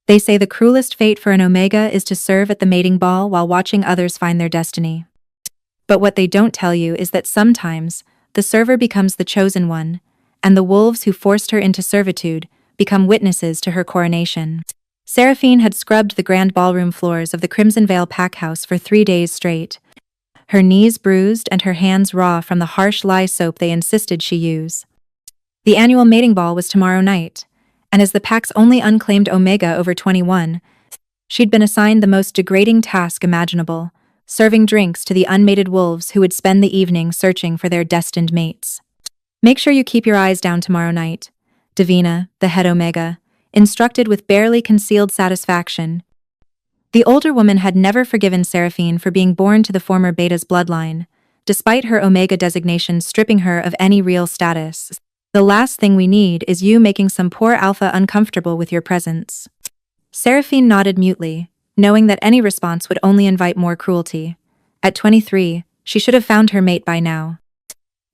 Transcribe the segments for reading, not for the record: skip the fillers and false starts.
They say the cruelest fate for an Omega is to serve at the mating ball while watching others find their destiny. But what they don't tell you is that sometimes, the server becomes the chosen one, and the wolves who forced her into servitude become witnesses to her coronation. Seraphine had scrubbed the grand ballroom floors of the Crimson Vale pack house for 3 days straight, her knees bruised and her hands raw from the harsh lye soap they insisted she use. The annual mating ball was tomorrow night, and as the pack's only unclaimed Omega over 21, she'd been assigned the most degrading task imaginable, serving drinks to the unmated wolves who would spend the evening searching for their destined mates. Make sure you keep your eyes down tomorrow night, Davina, the head Omega, instructed with barely concealed satisfaction. The older woman had never forgiven Seraphine for being born to the former Beta's bloodline, despite her Omega designation stripping her of any real status. The last thing we need is you making some poor Alpha uncomfortable with your presence. Seraphine nodded mutely, knowing that any response would only invite more cruelty. At 23, she should have found her mate by now.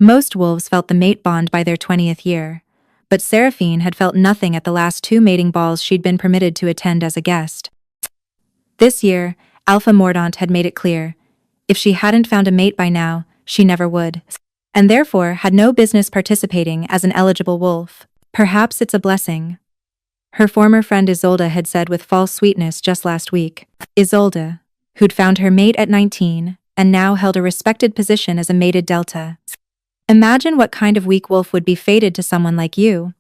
Most wolves felt the mate bond by their 20th year, but Seraphine had felt nothing at the last 2 mating balls she'd been permitted to attend as a guest. This year, Alpha Mordaunt had made it clear, if she hadn't found a mate by now, she never would, and therefore had no business participating as an eligible wolf. Perhaps it's a blessing, her former friend Isolde had said with false sweetness just last week. Isolde, who'd found her mate at 19, and now held a respected position as a mated delta. Imagine what kind of weak wolf would be fated to someone like you.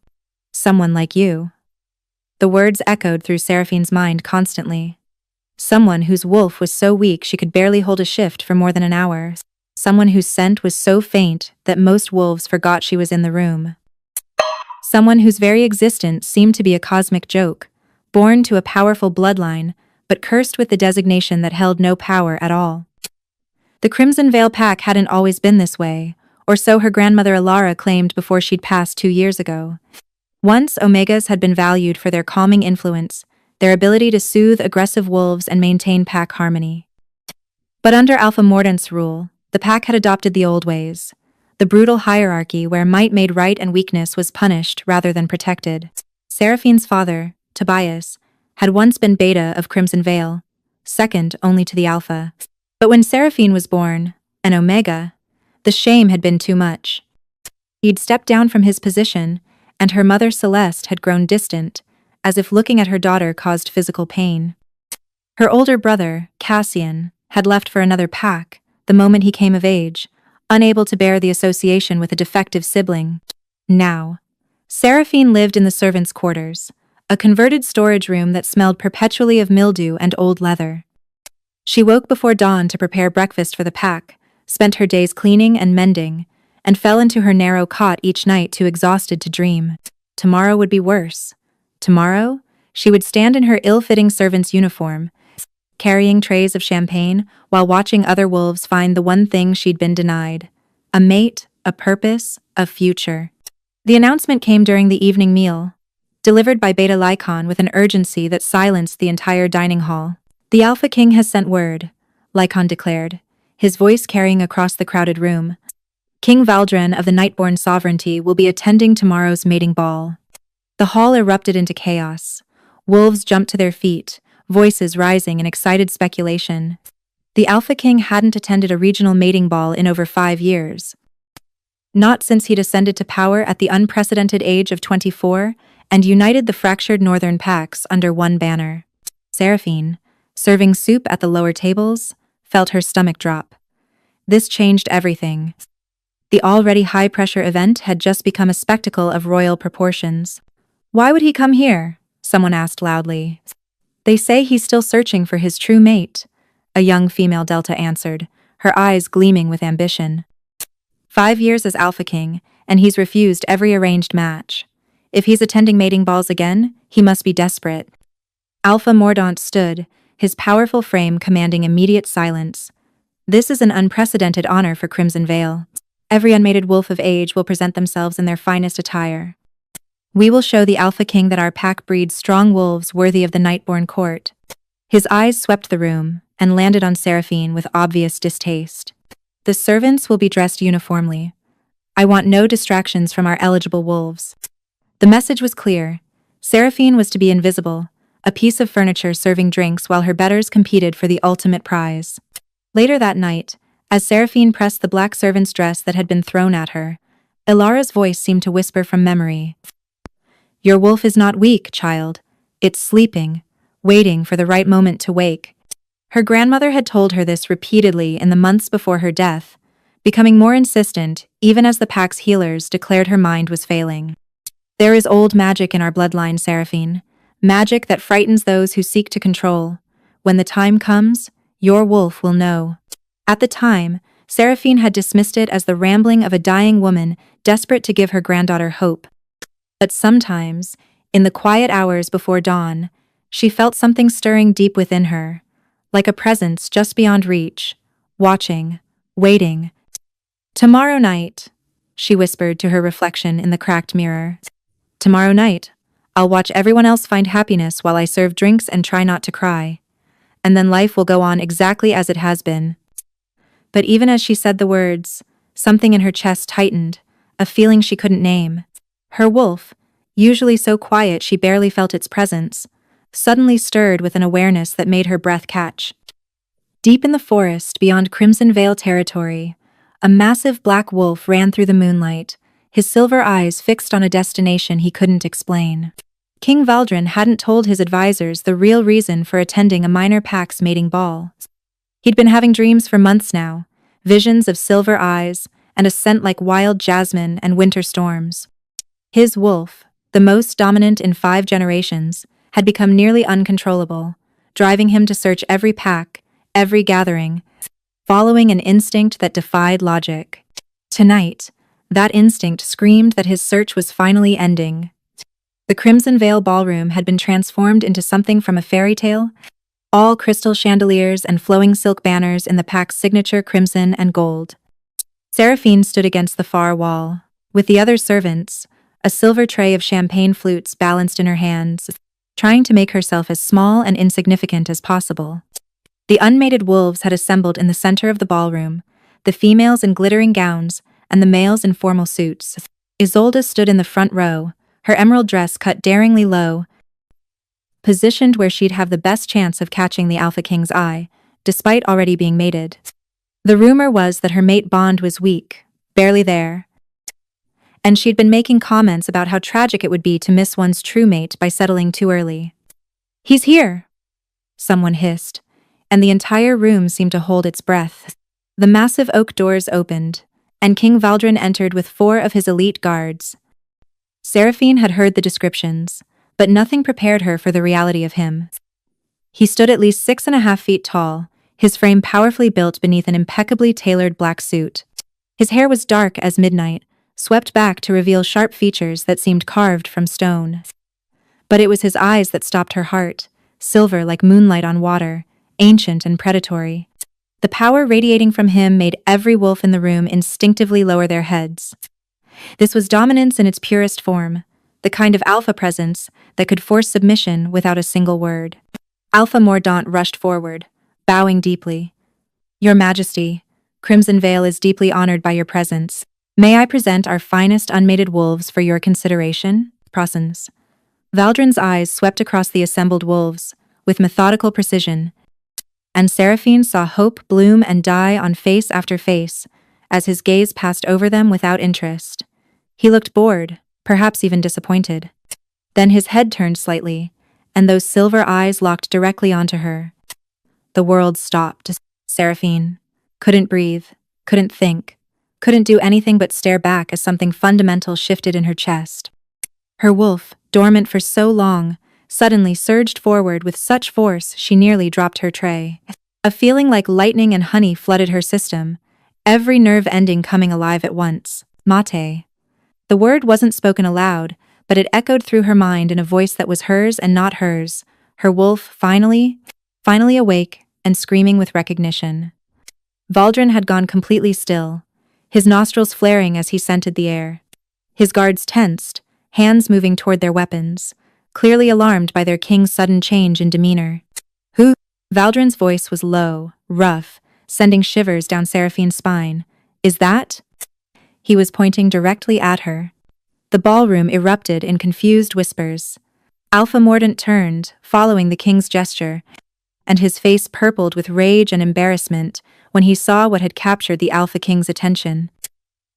Someone like you. The words echoed through Seraphine's mind constantly. Someone whose wolf was so weak she could barely hold a shift for more than an hour. Someone whose scent was so faint that most wolves forgot she was in the room. Someone whose very existence seemed to be a cosmic joke, born to a powerful bloodline, but cursed with the designation that held no power at all. The Crimson Vale pack hadn't always been this way, or so her grandmother Alara claimed before she'd passed 2 years ago. Once Omegas had been valued for their calming influence, their ability to soothe aggressive wolves and maintain pack harmony. But under Alpha Mordaunt's rule, the pack had adopted the old ways, the brutal hierarchy where might made right and weakness was punished rather than protected. Seraphine's father, Tobias, had once been Beta of Crimson Vale, second only to the Alpha. But when Seraphine was born, an Omega, the shame had been too much. He'd stepped down from his position, and her mother Celeste had grown distant, as if looking at her daughter caused physical pain. Her older brother, Cassian, had left for another pack the moment he came of age, unable to bear the association with a defective sibling. Now, Seraphine lived in the servants' quarters, a converted storage room that smelled perpetually of mildew and old leather. She woke before dawn to prepare breakfast for the pack, spent her days cleaning and mending, and fell into her narrow cot each night too exhausted to dream. Tomorrow would be worse. Tomorrow, she would stand in her ill-fitting servant's uniform, carrying trays of champagne while watching other wolves find the one thing she'd been denied: a mate, a purpose, a future. The announcement came during the evening meal, delivered by Beta Lycon with an urgency that silenced the entire dining hall. "The Alpha King has sent word," Lycon declared, his voice carrying across the crowded room. "King Valdren of the Nightborn Sovereignty will be attending tomorrow's mating ball." The hall erupted into chaos. Wolves jumped to their feet, voices rising in excited speculation. The Alpha King hadn't attended a regional mating ball in over 5 years. Not since he'd ascended to power at the unprecedented age of 24 and united the fractured northern packs under one banner. Seraphine, serving soup at the lower tables, felt her stomach drop. This changed everything. The already high-pressure event had just become a spectacle of royal proportions. "Why would he come here?" someone asked loudly. "They say he's still searching for his true mate," a young female Delta answered, her eyes gleaming with ambition. 5 years as Alpha King, and he's refused every arranged match. If he's attending mating balls again, he must be desperate. Alpha Mordaunt stood, his powerful frame commanding immediate silence. "This is an unprecedented honor for Crimson Vale. Every unmated wolf of age will present themselves in their finest attire. We will show the Alpha King that our pack breeds strong wolves worthy of the Nightborn court." His eyes swept the room and landed on Seraphine with obvious distaste. "The servants will be dressed uniformly. I want no distractions from our eligible wolves." The message was clear. Seraphine was to be invisible, a piece of furniture serving drinks while her betters competed for the ultimate prize. Later that night, as Seraphine pressed the black servant's dress that had been thrown at her, Ilara's voice seemed to whisper from memory. Your wolf is not weak, child. It's sleeping, waiting for the right moment to wake. Her grandmother had told her this repeatedly in the months before her death, becoming more insistent even as the pack's healers declared her mind was failing. There is old magic in our bloodline, Seraphine. Magic that frightens those who seek to control. When the time comes, your wolf will know. At the time, Seraphine had dismissed it as the rambling of a dying woman desperate to give her granddaughter hope. But sometimes, in the quiet hours before dawn, she felt something stirring deep within her, like a presence just beyond reach, watching, waiting. Tomorrow night, she whispered to her reflection in the cracked mirror. Tomorrow night, I'll watch everyone else find happiness while I serve drinks and try not to cry. And then life will go on exactly as it has been. But even as she said the words, something in her chest tightened, a feeling she couldn't name. Her wolf, usually so quiet she barely felt its presence, suddenly stirred with an awareness that made her breath catch. Deep in the forest beyond Crimson Vale territory, a massive black wolf ran through the moonlight, his silver eyes fixed on a destination he couldn't explain. King Valdrin hadn't told his advisors the real reason for attending a minor pack's mating ball. He'd been having dreams for months now, visions of silver eyes and a scent like wild jasmine and winter storms. His wolf, the most dominant in 5 generations, had become nearly uncontrollable, driving him to search every pack, every gathering, following an instinct that defied logic. Tonight, that instinct screamed that his search was finally ending. The Crimson Vale ballroom had been transformed into something from a fairy tale, all crystal chandeliers and flowing silk banners in the pack's signature crimson and gold. Seraphine stood against the far wall, with the other servants, a silver tray of champagne flutes balanced in her hands, trying to make herself as small and insignificant as possible. The unmated wolves had assembled in the center of the ballroom, the females in glittering gowns and the males in formal suits. Isolde stood in the front row, her emerald dress cut daringly low, positioned where she'd have the best chance of catching the Alpha King's eye, despite already being mated. The rumor was that her mate bond was weak, barely there, and she'd been making comments about how tragic it would be to miss one's true mate by settling too early. He's here, someone hissed, and the entire room seemed to hold its breath. The massive oak doors opened, and King Valdrin entered with 4 of his elite guards. Seraphine had heard the descriptions, but nothing prepared her for the reality of him. He stood at least 6.5 feet tall, his frame powerfully built beneath an impeccably tailored black suit. His hair was dark as midnight, swept back to reveal sharp features that seemed carved from stone. But it was his eyes that stopped her heart, silver like moonlight on water, ancient and predatory. The power radiating from him made every wolf in the room instinctively lower their heads. This was dominance in its purest form, the kind of alpha presence that could force submission without a single word. Alpha Mordaunt rushed forward, bowing deeply. Your Majesty, Crimson Vale is deeply honored by your presence. May I present our finest unmated wolves for your consideration? Prosons. Valdrin's eyes swept across the assembled wolves, with methodical precision, and Seraphine saw hope bloom and die on face after face, as his gaze passed over them without interest. He looked bored, perhaps even disappointed. Then his head turned slightly, and those silver eyes locked directly onto her. The world stopped. Seraphine couldn't breathe, couldn't think, couldn't do anything but stare back as something fundamental shifted in her chest. Her wolf, dormant for so long, suddenly surged forward with such force she nearly dropped her tray. A feeling like lightning and honey flooded her system, every nerve ending coming alive at once. Mate. The word wasn't spoken aloud, but it echoed through her mind in a voice that was hers and not hers, her wolf finally awake and screaming with recognition. Valdrin had gone completely still, his nostrils flaring as he scented the air. His guards tensed, hands moving toward their weapons, clearly alarmed by their king's sudden change in demeanor. Who? Valdrin's voice was low, rough, sending shivers down Seraphine's spine. Is that? He was pointing directly at her. The ballroom erupted in confused whispers. Alpha Mordant turned, following the king's gesture, and his face purpled with rage and embarrassment when he saw what had captured the Alpha King's attention.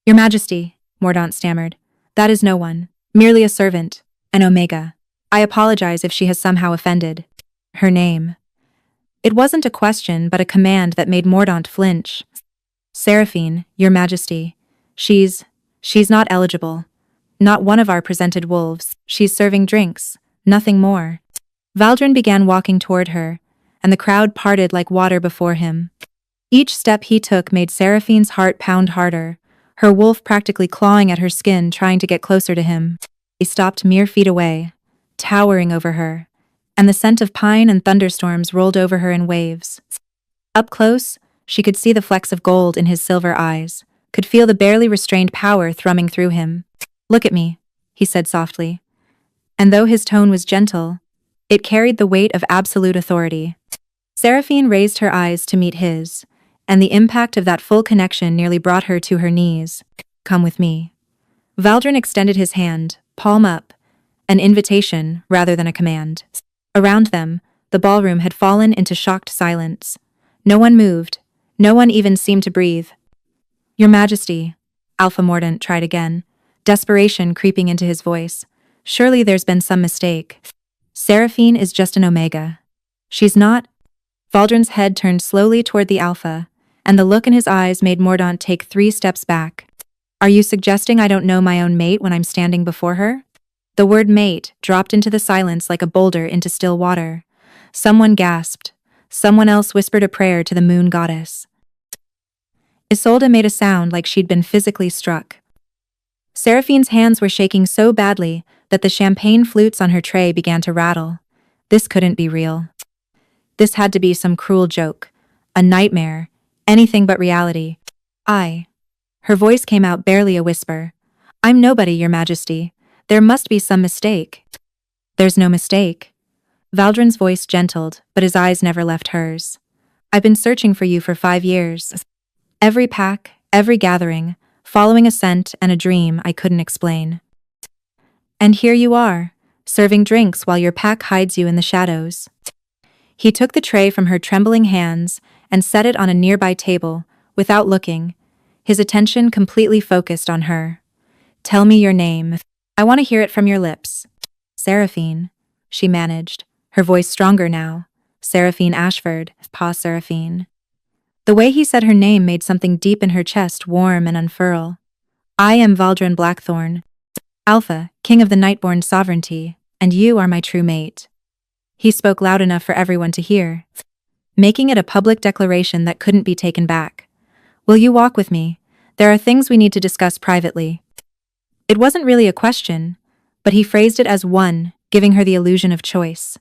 Your Majesty, Mordaunt stammered. That is no one. Merely a servant. An Omega. I apologize if she has somehow offended. Her name. It wasn't a question but a command that made Mordaunt flinch. Seraphine, Your Majesty. She's not eligible. Not one of our presented wolves. She's serving drinks. Nothing more. Valdrin began walking toward her, and the crowd parted like water before him. Each step he took made Seraphine's heart pound harder, her wolf practically clawing at her skin trying to get closer to him. He stopped mere feet away, towering over her, and the scent of pine and thunderstorms rolled over her in waves. Up close, she could see the flecks of gold in his silver eyes, could feel the barely restrained power thrumming through him. Look at me, he said softly. And though his tone was gentle, it carried the weight of absolute authority. Seraphine raised her eyes to meet his, and the impact of that full connection nearly brought her to her knees. Come with me. Valdrin extended his hand, palm up, an invitation rather than a command. Around them, the ballroom had fallen into shocked silence. No one moved, no one even seemed to breathe. Your Majesty, Alpha Mordaunt tried again, desperation creeping into his voice. Surely there's been some mistake. Seraphine is just an Omega. She's not. Valdrin's head turned slowly toward the Alpha, and the look in his eyes made Mordaunt take 3 steps back. Are you suggesting I don't know my own mate when I'm standing before her? The word mate dropped into the silence like a boulder into still water. Someone gasped. Someone else whispered a prayer to the moon goddess. Isolde made a sound like she'd been physically struck. Seraphine's hands were shaking so badly that the champagne flutes on her tray began to rattle. This couldn't be real. This had to be some cruel joke, a nightmare, anything but reality. Her voice came out barely a whisper. I'm nobody, Your Majesty. There must be some mistake. There's no mistake. Valdrin's voice gentled, but his eyes never left hers. I've been searching for you for 5 years. Every pack, every gathering, following a scent and a dream I couldn't explain. And here you are, serving drinks while your pack hides you in the shadows. He took the tray from her trembling hands and set it on a nearby table, without looking, his attention completely focused on her. Tell me your name. I want to hear it from your lips. Seraphine, she managed, her voice stronger now. Seraphine Ashford, Pa Seraphine. The way he said her name made something deep in her chest warm and unfurl. I am Valdrin Blackthorn, Alpha, King of the Nightborn Sovereignty, and you are my true mate. He spoke loud enough for everyone to hear, making it a public declaration that couldn't be taken back. Will you walk with me? There are things we need to discuss privately. It wasn't really a question, but he phrased it as one, giving her the illusion of choice.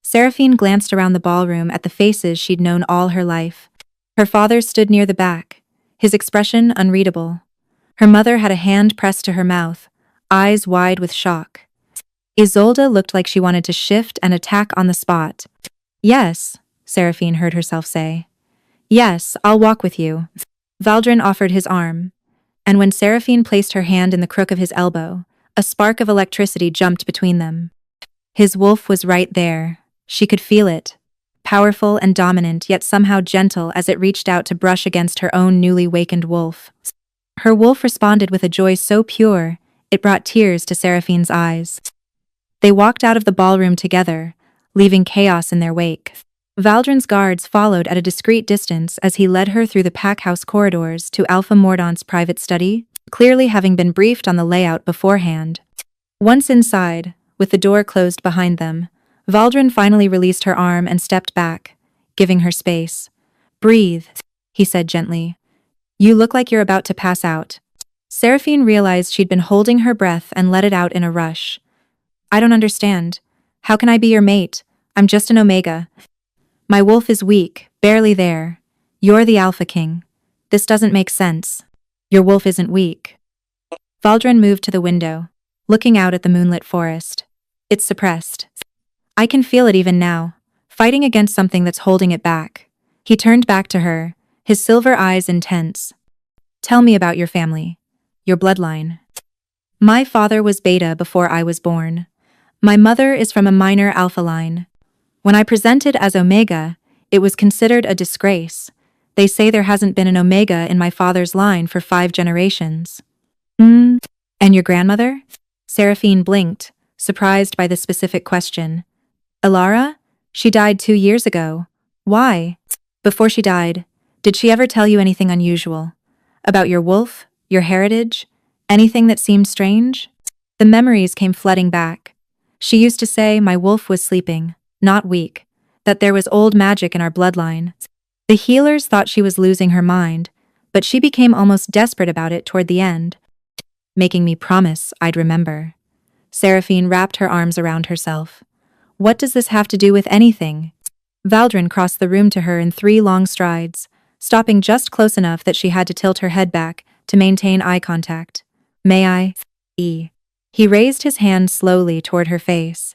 Seraphine glanced around the ballroom at the faces she'd known all her life. Her father stood near the back, his expression unreadable. Her mother had a hand pressed to her mouth, eyes wide with shock. Isolde looked like she wanted to shift and attack on the spot. Yes, Seraphine heard herself say. Yes, I'll walk with you. Valdrin offered his arm, and when Seraphine placed her hand in the crook of his elbow, a spark of electricity jumped between them. His wolf was right there. She could feel it. Powerful and dominant, yet somehow gentle as it reached out to brush against her own newly wakened wolf. Her wolf responded with a joy so pure, it brought tears to Seraphine's eyes. They walked out of the ballroom together, leaving chaos in their wake. Valdrin's guards followed at a discreet distance as he led her through the packhouse corridors to Alpha Mordaunt's private study, clearly having been briefed on the layout beforehand. Once inside, with the door closed behind them, Valdrin finally released her arm and stepped back, giving her space. Breathe, he said gently. You look like you're about to pass out. Seraphine realized she'd been holding her breath and let it out in a rush. I don't understand. How can I be your mate? I'm just an Omega. My wolf is weak, barely there. You're the Alpha King. This doesn't make sense. Your wolf isn't weak. Valdrin moved to the window, looking out at the moonlit forest. It's suppressed. I can feel it even now, fighting against something that's holding it back. He turned back to her, his silver eyes intense. Tell me about your family. Your bloodline. My father was Beta before I was born. My mother is from a minor alpha line. When I presented as Omega, it was considered a disgrace. They say there hasn't been an Omega in my father's line for 5 generations. And your grandmother? Seraphine blinked, surprised by the specific question. Elara? She died 2 years ago. Why? Before she died, did she ever tell you anything unusual? About your wolf? Your heritage? Anything that seemed strange? The memories came flooding back. She used to say my wolf was sleeping, not weak, that there was old magic in our bloodline. The healers thought she was losing her mind, but she became almost desperate about it toward the end, making me promise I'd remember. Seraphine wrapped her arms around herself. What does this have to do with anything? Valdrin crossed the room to her in 3 long strides, stopping just close enough that she had to tilt her head back to maintain eye contact. May I? He raised his hand slowly toward her face.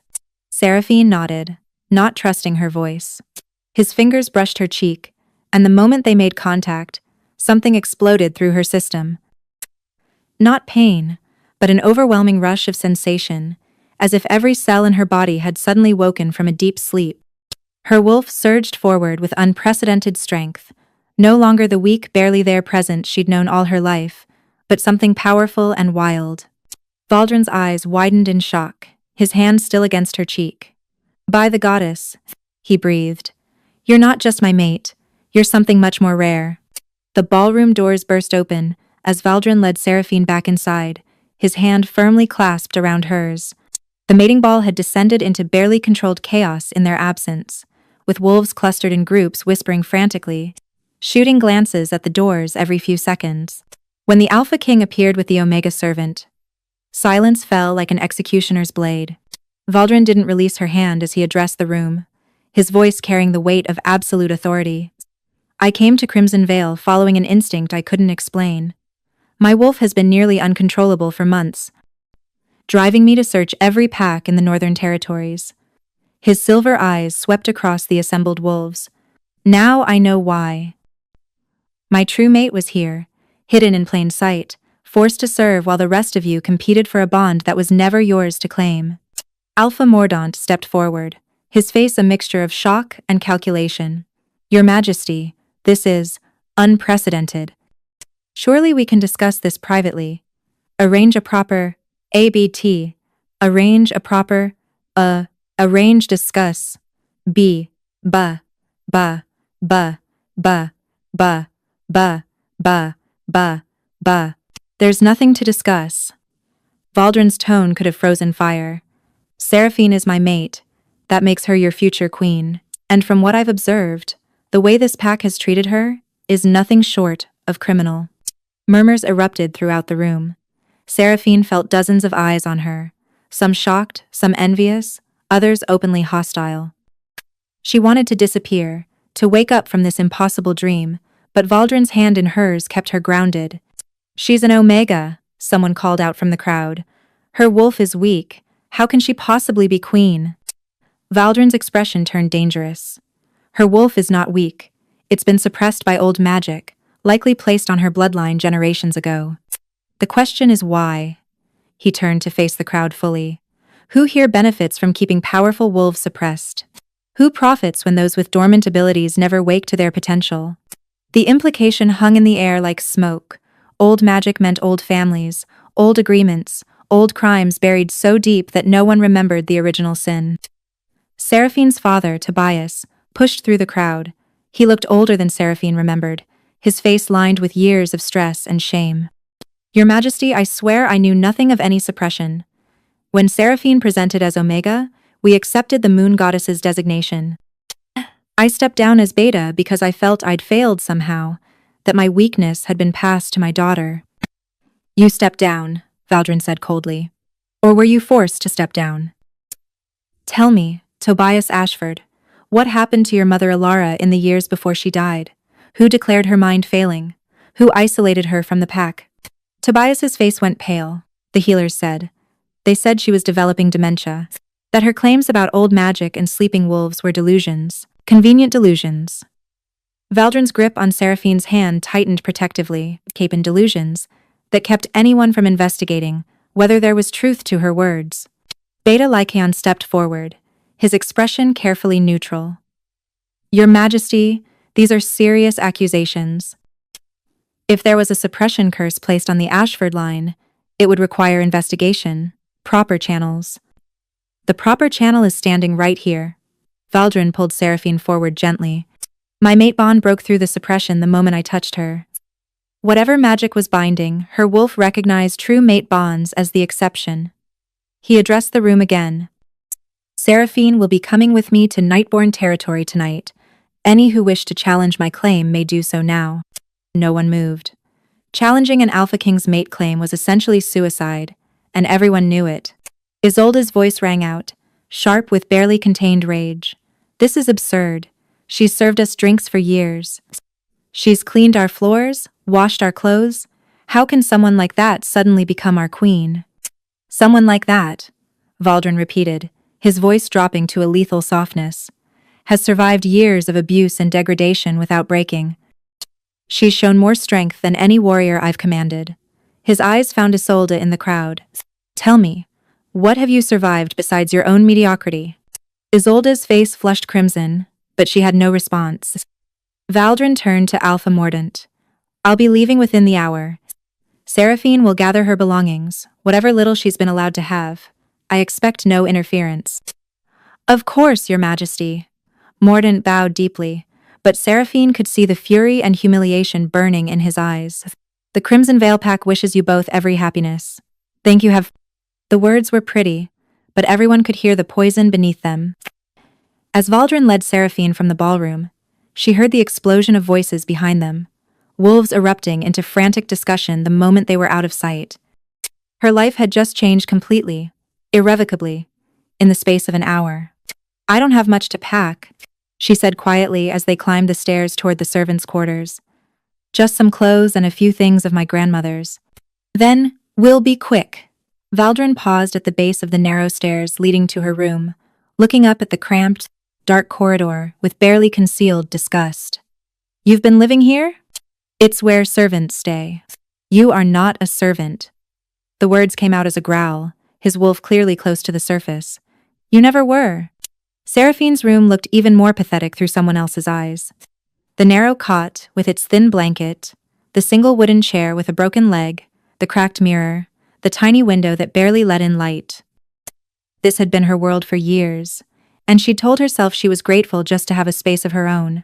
Seraphine nodded, not trusting her voice. His fingers brushed her cheek, and the moment they made contact, something exploded through her system. Not pain, but an overwhelming rush of sensation, as if every cell in her body had suddenly woken from a deep sleep. Her wolf surged forward with unprecedented strength, no longer the weak, barely there presence she'd known all her life, but something powerful and wild. Valdrin's eyes widened in shock, his hand still against her cheek. By the goddess, he breathed. You're not just my mate, you're something much more rare. The ballroom doors burst open as Valdrin led Seraphine back inside, his hand firmly clasped around hers. The mating ball had descended into barely controlled chaos in their absence, with wolves clustered in groups whispering frantically, shooting glances at the doors every few seconds. When the Alpha King appeared with the Omega servant, silence fell like an executioner's blade. Valdrin didn't release her hand as he addressed the room, his voice carrying the weight of absolute authority. I came to Crimson Vale following an instinct I couldn't explain. My wolf has been nearly uncontrollable for months, driving me to search every pack in the Northern Territories. His silver eyes swept across the assembled wolves. Now I know why. My true mate was here, hidden in plain sight, forced to serve while the rest of you competed for a bond that was never yours to claim. Alpha Mordaunt stepped forward, his face a mixture of shock and calculation. Your Majesty, this is unprecedented. Surely we can discuss this privately. Arrange a proper ABT. Arrange a proper arrange discuss. B. Ba. Ba. Ba. Ba. Ba. Ba. Ba. Ba. Ba. There's nothing to discuss. Valdrin's tone could have frozen fire. Seraphine is my mate. That makes her your future queen. And from what I've observed, the way this pack has treated her is nothing short of criminal. Murmurs erupted throughout the room. Seraphine felt dozens of eyes on her, some shocked, some envious, others openly hostile. She wanted to disappear, to wake up from this impossible dream, but Valdrin's hand in hers kept her grounded. She's an Omega, someone called out from the crowd. Her wolf is weak. How can she possibly be queen? Valdrin's expression turned dangerous. Her wolf is not weak. It's been suppressed by old magic, likely placed on her bloodline generations ago. The question is why? He turned to face the crowd fully. Who here benefits from keeping powerful wolves suppressed? Who profits when those with dormant abilities never wake to their potential? The implication hung in the air like smoke. Old magic meant old families, old agreements, old crimes buried so deep that no one remembered the original sin. Seraphine's father, Tobias, pushed through the crowd. He looked older than Seraphine remembered, his face lined with years of stress and shame. Your Majesty, I swear I knew nothing of any suppression. When Seraphine presented as Omega, we accepted the moon goddess's designation. I stepped down as Beta because I felt I'd failed somehow, that my weakness had been passed to my daughter. You stepped down, Valdrin said coldly. Or were you forced to step down? Tell me, Tobias Ashford, what happened to your mother Elara in the years before she died? Who declared her mind failing? Who isolated her from the pack? Tobias's face went pale, the healers said. They said she was developing dementia, that her claims about old magic and sleeping wolves were delusions, convenient delusions. Valdrin's grip on Seraphine's hand tightened protectively, caping delusions, that kept anyone from investigating whether there was truth to her words. Beta Lycaon stepped forward, his expression carefully neutral. Your Majesty, these are serious accusations. If there was a suppression curse placed on the Ashford line, it would require investigation, proper channels. The proper channel is standing right here. Valdrin pulled Seraphine forward gently. My mate bond broke through the suppression the moment I touched her. Whatever magic was binding, her wolf recognized true mate bonds as the exception. He addressed the room again. Seraphine will be coming with me to Nightborn territory tonight. Any who wish to challenge my claim may do so now. No one moved. Challenging an Alpha King's mate claim was essentially suicide, and everyone knew it. Isolde's voice rang out, sharp with barely contained rage. This is absurd. She's served us drinks for years. She's cleaned our floors, washed our clothes. How can someone like that suddenly become our queen? Someone like that, Valdrin repeated, his voice dropping to a lethal softness, has survived years of abuse and degradation without breaking. She's shown more strength than any warrior I've commanded. His eyes found Isolde in the crowd. Tell me, what have you survived besides your own mediocrity? Isolde's face flushed crimson, but she had no response. Valdrin turned to Alpha Mordant. I'll be leaving within the hour. Seraphine will gather her belongings, whatever little she's been allowed to have. I expect no interference. Of course, Your Majesty. Mordant bowed deeply, but Seraphine could see the fury and humiliation burning in his eyes. The Crimson Veil Pack wishes you both every happiness. Thank you have... The words were pretty, but everyone could hear the poison beneath them. As Valdrin led Seraphine from the ballroom, she heard the explosion of voices behind them, wolves erupting into frantic discussion the moment they were out of sight. Her life had just changed completely, irrevocably, in the space of an hour. I don't have much to pack, she said quietly as they climbed the stairs toward the servants' quarters. Just some clothes and a few things of my grandmother's. Then, we'll be quick. Valdrin paused at the base of the narrow stairs leading to her room, looking up at the cramped, dark corridor with barely concealed disgust. You've been living here? It's where servants stay. You are not a servant. The words came out as a growl, his wolf clearly close to the surface. You never were. Seraphine's room looked even more pathetic through someone else's eyes. The narrow cot with its thin blanket, the single wooden chair with a broken leg, the cracked mirror, the tiny window that barely let in light. This had been her world for years, and she'd told herself she was grateful just to have a space of her own.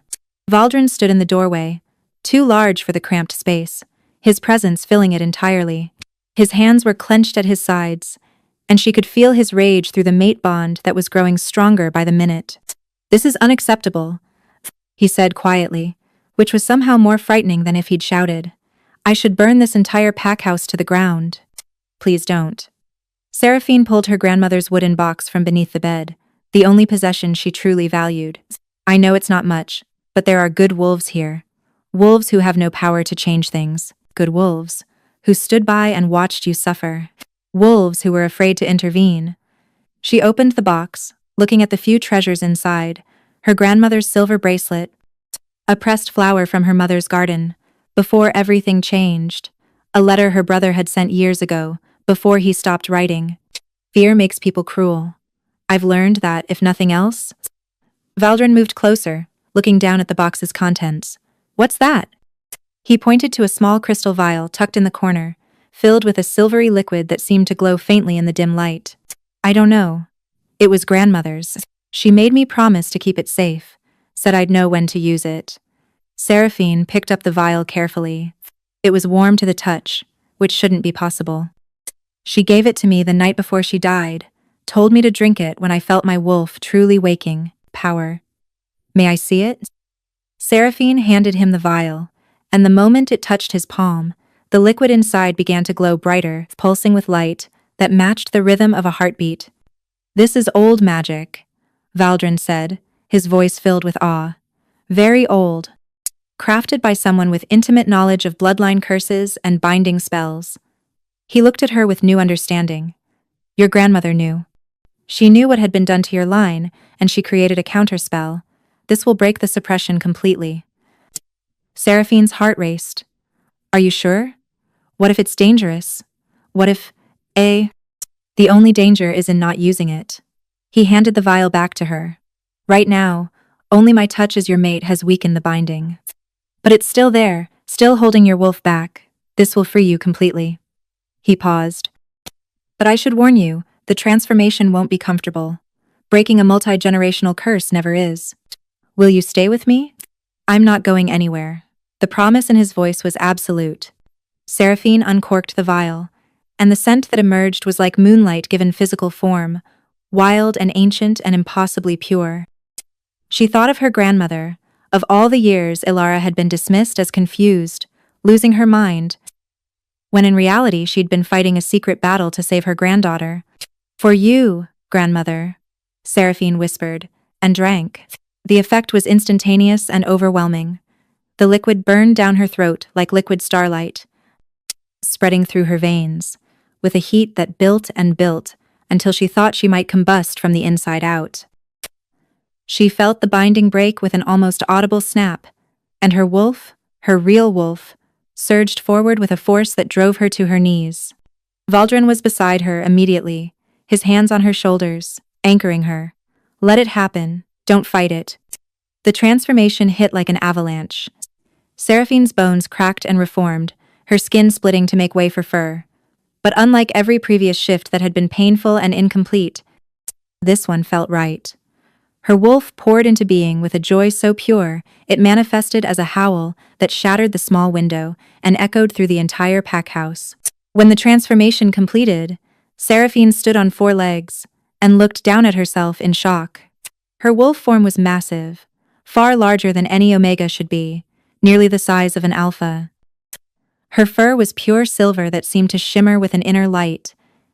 Valdrin stood in the doorway, too large for the cramped space, his presence filling it entirely. His hands were clenched at his sides, and she could feel his rage through the mate bond that was growing stronger by the minute. This is unacceptable, he said quietly, which was somehow more frightening than if he'd shouted. I should burn this entire pack house to the ground. Please don't. Seraphine pulled her grandmother's wooden box from beneath the bed, the only possession she truly valued. I know it's not much, but there are good wolves here. Wolves who have no power to change things. Good wolves, who stood by and watched you suffer. Wolves who were afraid to intervene. She opened the box, looking at the few treasures inside, her grandmother's silver bracelet, a pressed flower from her mother's garden, before everything changed, a letter her brother had sent years ago, before he stopped writing. Fear makes people cruel. I've learned that, if nothing else. Valdrin moved closer, looking down at the box's contents. What's that? He pointed to a small crystal vial tucked in the corner, filled with a silvery liquid that seemed to glow faintly in the dim light. I don't know. It was grandmother's. She made me promise to keep it safe, said I'd know when to use it. Seraphine picked up the vial carefully. It was warm to the touch, which shouldn't be possible. She gave it to me the night before she died, told me to drink it when I felt my wolf truly waking. Power. May I see it? Seraphine handed him the vial, and the moment it touched his palm, the liquid inside began to glow brighter, pulsing with light that matched the rhythm of a heartbeat. This is old magic, Valdrin said, his voice filled with awe. Very old. Crafted by someone with intimate knowledge of bloodline curses and binding spells. He looked at her with new understanding. Your grandmother knew. She knew what had been done to your line, and she created a counterspell. This will break the suppression completely. Seraphine's heart raced. Are you sure? What if it's dangerous? What if... The only danger is in not using it. He handed the vial back to her. Right now, only my touch as your mate has weakened the binding. But it's still there, still holding your wolf back. This will free you completely. He paused. But I should warn you, the transformation won't be comfortable. Breaking a multi-generational curse never is. Will you stay with me? I'm not going anywhere. The promise in his voice was absolute. Seraphine uncorked the vial, and the scent that emerged was like moonlight given physical form, wild and ancient and impossibly pure. She thought of her grandmother, of all the years Ilara had been dismissed as confused, losing her mind, when in reality she'd been fighting a secret battle to save her granddaughter. For you, grandmother, Seraphine whispered, and drank. The effect was instantaneous and overwhelming. The liquid burned down her throat like liquid starlight, spreading through her veins, with a heat that built and built until she thought she might combust from the inside out. She felt the binding break with an almost audible snap, and her wolf, her real wolf, surged forward with a force that drove her to her knees. Valdrin was beside her immediately, his hands on her shoulders, anchoring her. Let it happen, don't fight it. The transformation hit like an avalanche. Seraphine's bones cracked and reformed, her skin splitting to make way for fur. But unlike every previous shift that had been painful and incomplete, this one felt right. Her wolf poured into being with a joy so pure, it manifested as a howl that shattered the small window and echoed through the entire pack house. When the transformation completed, Seraphine stood on 4 legs and looked down at herself in shock. Her wolf form was massive, far larger than any Omega should be, nearly the size of an alpha. Her fur was pure silver that seemed to shimmer with an inner light,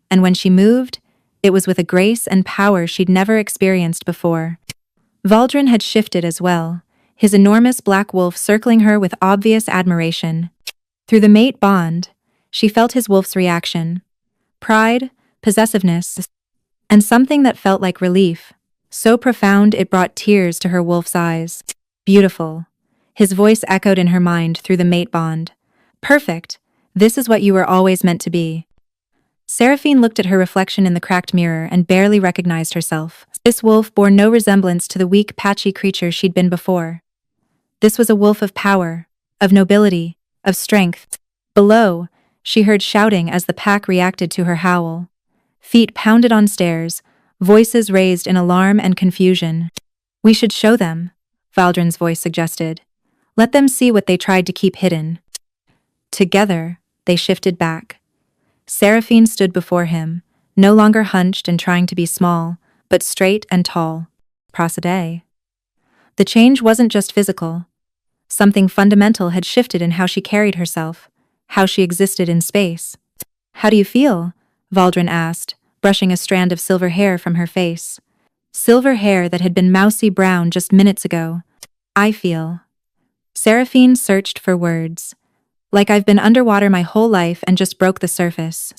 and when she moved, it was with a grace and power she'd never experienced before. Valdrin had shifted as well, his enormous black wolf circling her with obvious admiration. Through the mate bond, she felt his wolf's reaction. Pride, possessiveness, and something that felt like relief, so profound it brought tears to her wolf's eyes. Beautiful. His voice echoed in her mind through the mate bond. Perfect. This is what you were always meant to be. Seraphine looked at her reflection in the cracked mirror and barely recognized herself. This wolf bore no resemblance to the weak, patchy creature she'd been before. This was a wolf of power, of nobility, of strength. Below, she heard shouting as the pack reacted to her howl. Feet pounded on stairs, voices raised in alarm and confusion. We should show them, Valdrin's voice suggested. Let them see what they tried to keep hidden. Together, they shifted back. Seraphine stood before him, no longer hunched and trying to be small, but straight and tall. Prosody. The change wasn't just physical. Something fundamental had shifted in how she carried herself, how she existed in space. How do you feel? Valdrin asked, brushing a strand of silver hair from her face. Silver hair that had been mousy brown just minutes ago. I feel. Seraphine searched for words. Like I've been underwater my whole life and just broke the surface.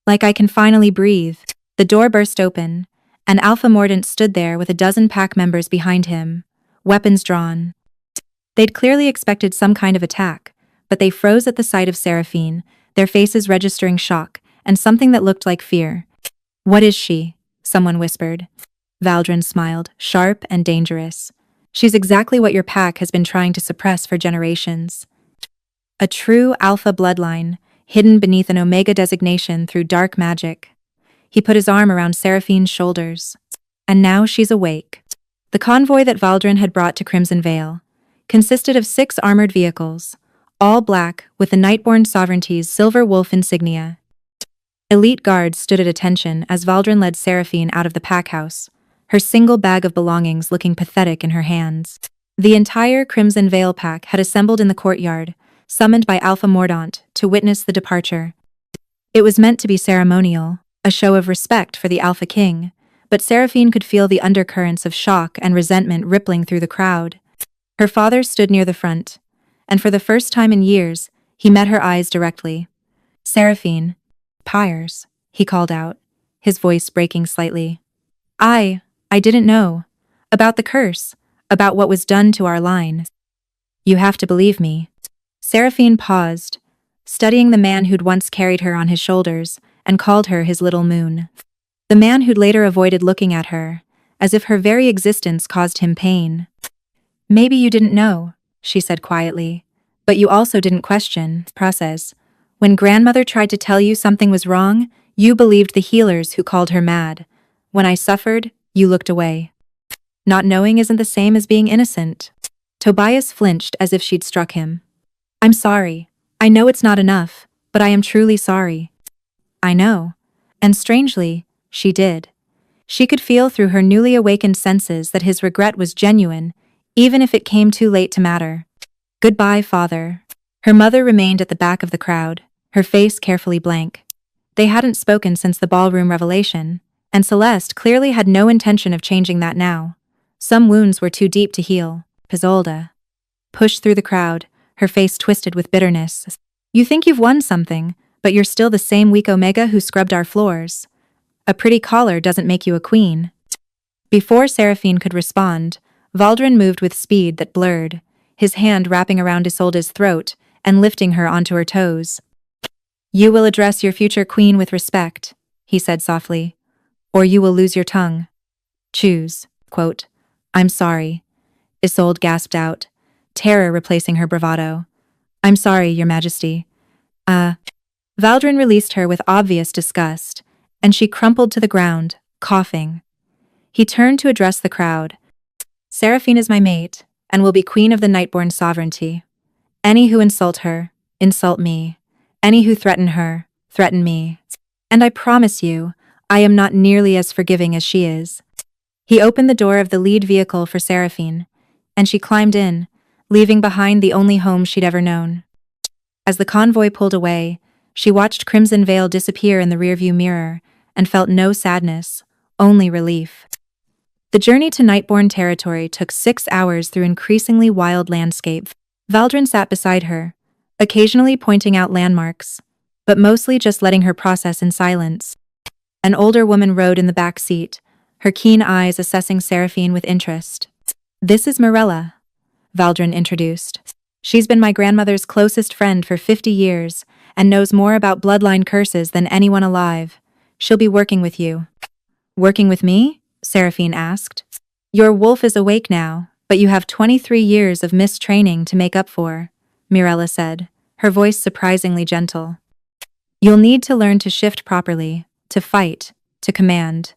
Like I can finally breathe. The door burst open, and Alpha Mordant stood there with a dozen pack members behind him, weapons drawn. They'd clearly expected some kind of attack, but they froze at the sight of Seraphine, their faces registering shock and something that looked like fear. What is she? Someone whispered. Valdrin smiled, sharp and dangerous. She's exactly what your pack has been trying to suppress for generations. A true alpha bloodline, hidden beneath an Omega designation through dark magic. He put his arm around Seraphine's shoulders. And now she's awake. The convoy that Valdrin had brought to Crimson Vale consisted of 6 armored vehicles, all black with the Nightborn Sovereignty's silver wolf insignia. Elite guards stood at attention as Valdrin led Seraphine out of the pack house, her single bag of belongings looking pathetic in her hands. The entire Crimson Vale pack had assembled in the courtyard, summoned by Alpha Mordaunt to witness the departure. It was meant to be ceremonial, a show of respect for the Alpha King, but Seraphine could feel the undercurrents of shock and resentment rippling through the crowd. Her father stood near the front, and for the first time in years, he met her eyes directly. Seraphine, Pyres, he called out, his voice breaking slightly. I didn't know. About the curse, about what was done to our line. You have to believe me. Seraphine paused, studying the man who'd once carried her on his shoulders and called her his little moon. The man who'd later avoided looking at her, as if her very existence caused him pain. Maybe you didn't know, she said quietly, but you also didn't question process. When grandmother tried to tell you something was wrong, you believed the healers who called her mad. When I suffered, you looked away. Not knowing isn't the same as being innocent. Tobias flinched as if she'd struck him. I'm sorry. I know it's not enough, but I am truly sorry. I know. And strangely, she did. She could feel through her newly awakened senses that his regret was genuine, even if it came too late to matter. Goodbye, father. Her mother remained at the back of the crowd, her face carefully blank. They hadn't spoken since the ballroom revelation, and Celeste clearly had no intention of changing that now. Some wounds were too deep to heal. Isolde pushed through the crowd, her face twisted with bitterness. You think you've won something, but you're still the same weak Omega who scrubbed our floors. A pretty collar doesn't make you a queen. Before Seraphine could respond, Valdrin moved with speed that blurred, his hand wrapping around Isolde's throat and lifting her onto her toes. You will address your future queen with respect, he said softly, or you will lose your tongue. Choose. Quote, I'm sorry. Isolde gasped out, terror replacing her bravado. I'm sorry, Your Majesty. Valdrin released her with obvious disgust, and she crumpled to the ground, coughing. He turned to address the crowd. Seraphine is my mate, and will be queen of the Nightborn sovereignty. Any who insult her, insult me. Any who threaten her, threaten me. And I promise you, I am not nearly as forgiving as she is. He opened the door of the lead vehicle for Seraphine, and she climbed in, leaving behind the only home she'd ever known. As the convoy pulled away, she watched Crimson Veil disappear in the rearview mirror and felt no sadness, only relief. The journey to Nightborn territory took 6 hours through increasingly wild landscape. Valdrin sat beside her, occasionally pointing out landmarks, but mostly just letting her process in silence. An older woman rode in the back seat, her keen eyes assessing Seraphine with interest. This is Mirella, Valdrin introduced. She's been my grandmother's closest friend for 50 years and knows more about bloodline curses than anyone alive. She'll be working with you. Working with me? Seraphine asked. Your wolf is awake now, but you have 23 years of missed training to make up for, Mirella said, her voice surprisingly gentle. You'll need to learn to shift properly, to fight, to command.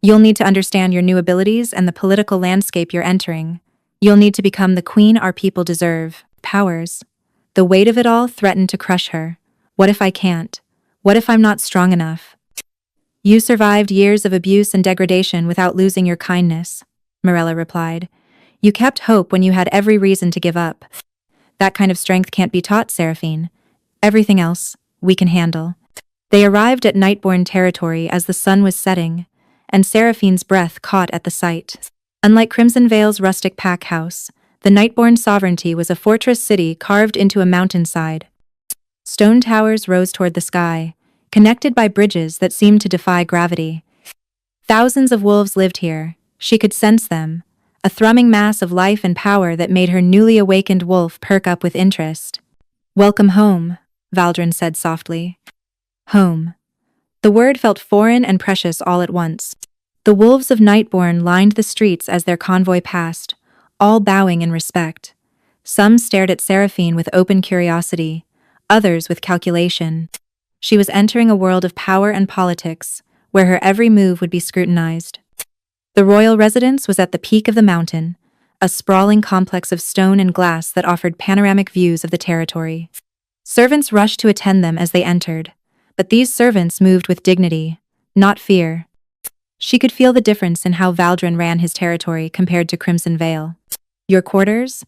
You'll need to understand your new abilities and the political landscape you're entering. You'll need to become the queen our people deserve. Powers. The weight of it all threatened to crush her. What if I can't? What if I'm not strong enough? You survived years of abuse and degradation without losing your kindness, Mirella replied. You kept hope when you had every reason to give up. That kind of strength can't be taught, Seraphine. Everything else, we can handle. They arrived at Nightborn territory as the sun was setting, and Seraphine's breath caught at the sight. Unlike Crimson Veil's rustic pack house, the Nightborn sovereignty was a fortress city carved into a mountainside. Stone towers rose toward the sky, connected by bridges that seemed to defy gravity. Thousands of wolves lived here. She could sense them, a thrumming mass of life and power that made her newly awakened wolf perk up with interest. Welcome home, Valdrin said softly. Home. The word felt foreign and precious all at once. The wolves of Nightborn lined the streets as their convoy passed, all bowing in respect. Some stared at Seraphine with open curiosity, others with calculation. She was entering a world of power and politics, where her every move would be scrutinized. The royal residence was at the peak of the mountain, a sprawling complex of stone and glass that offered panoramic views of the territory. Servants rushed to attend them as they entered, but these servants moved with dignity, not fear. She could feel the difference in how Valdrin ran his territory compared to Crimson Veil. Your quarters?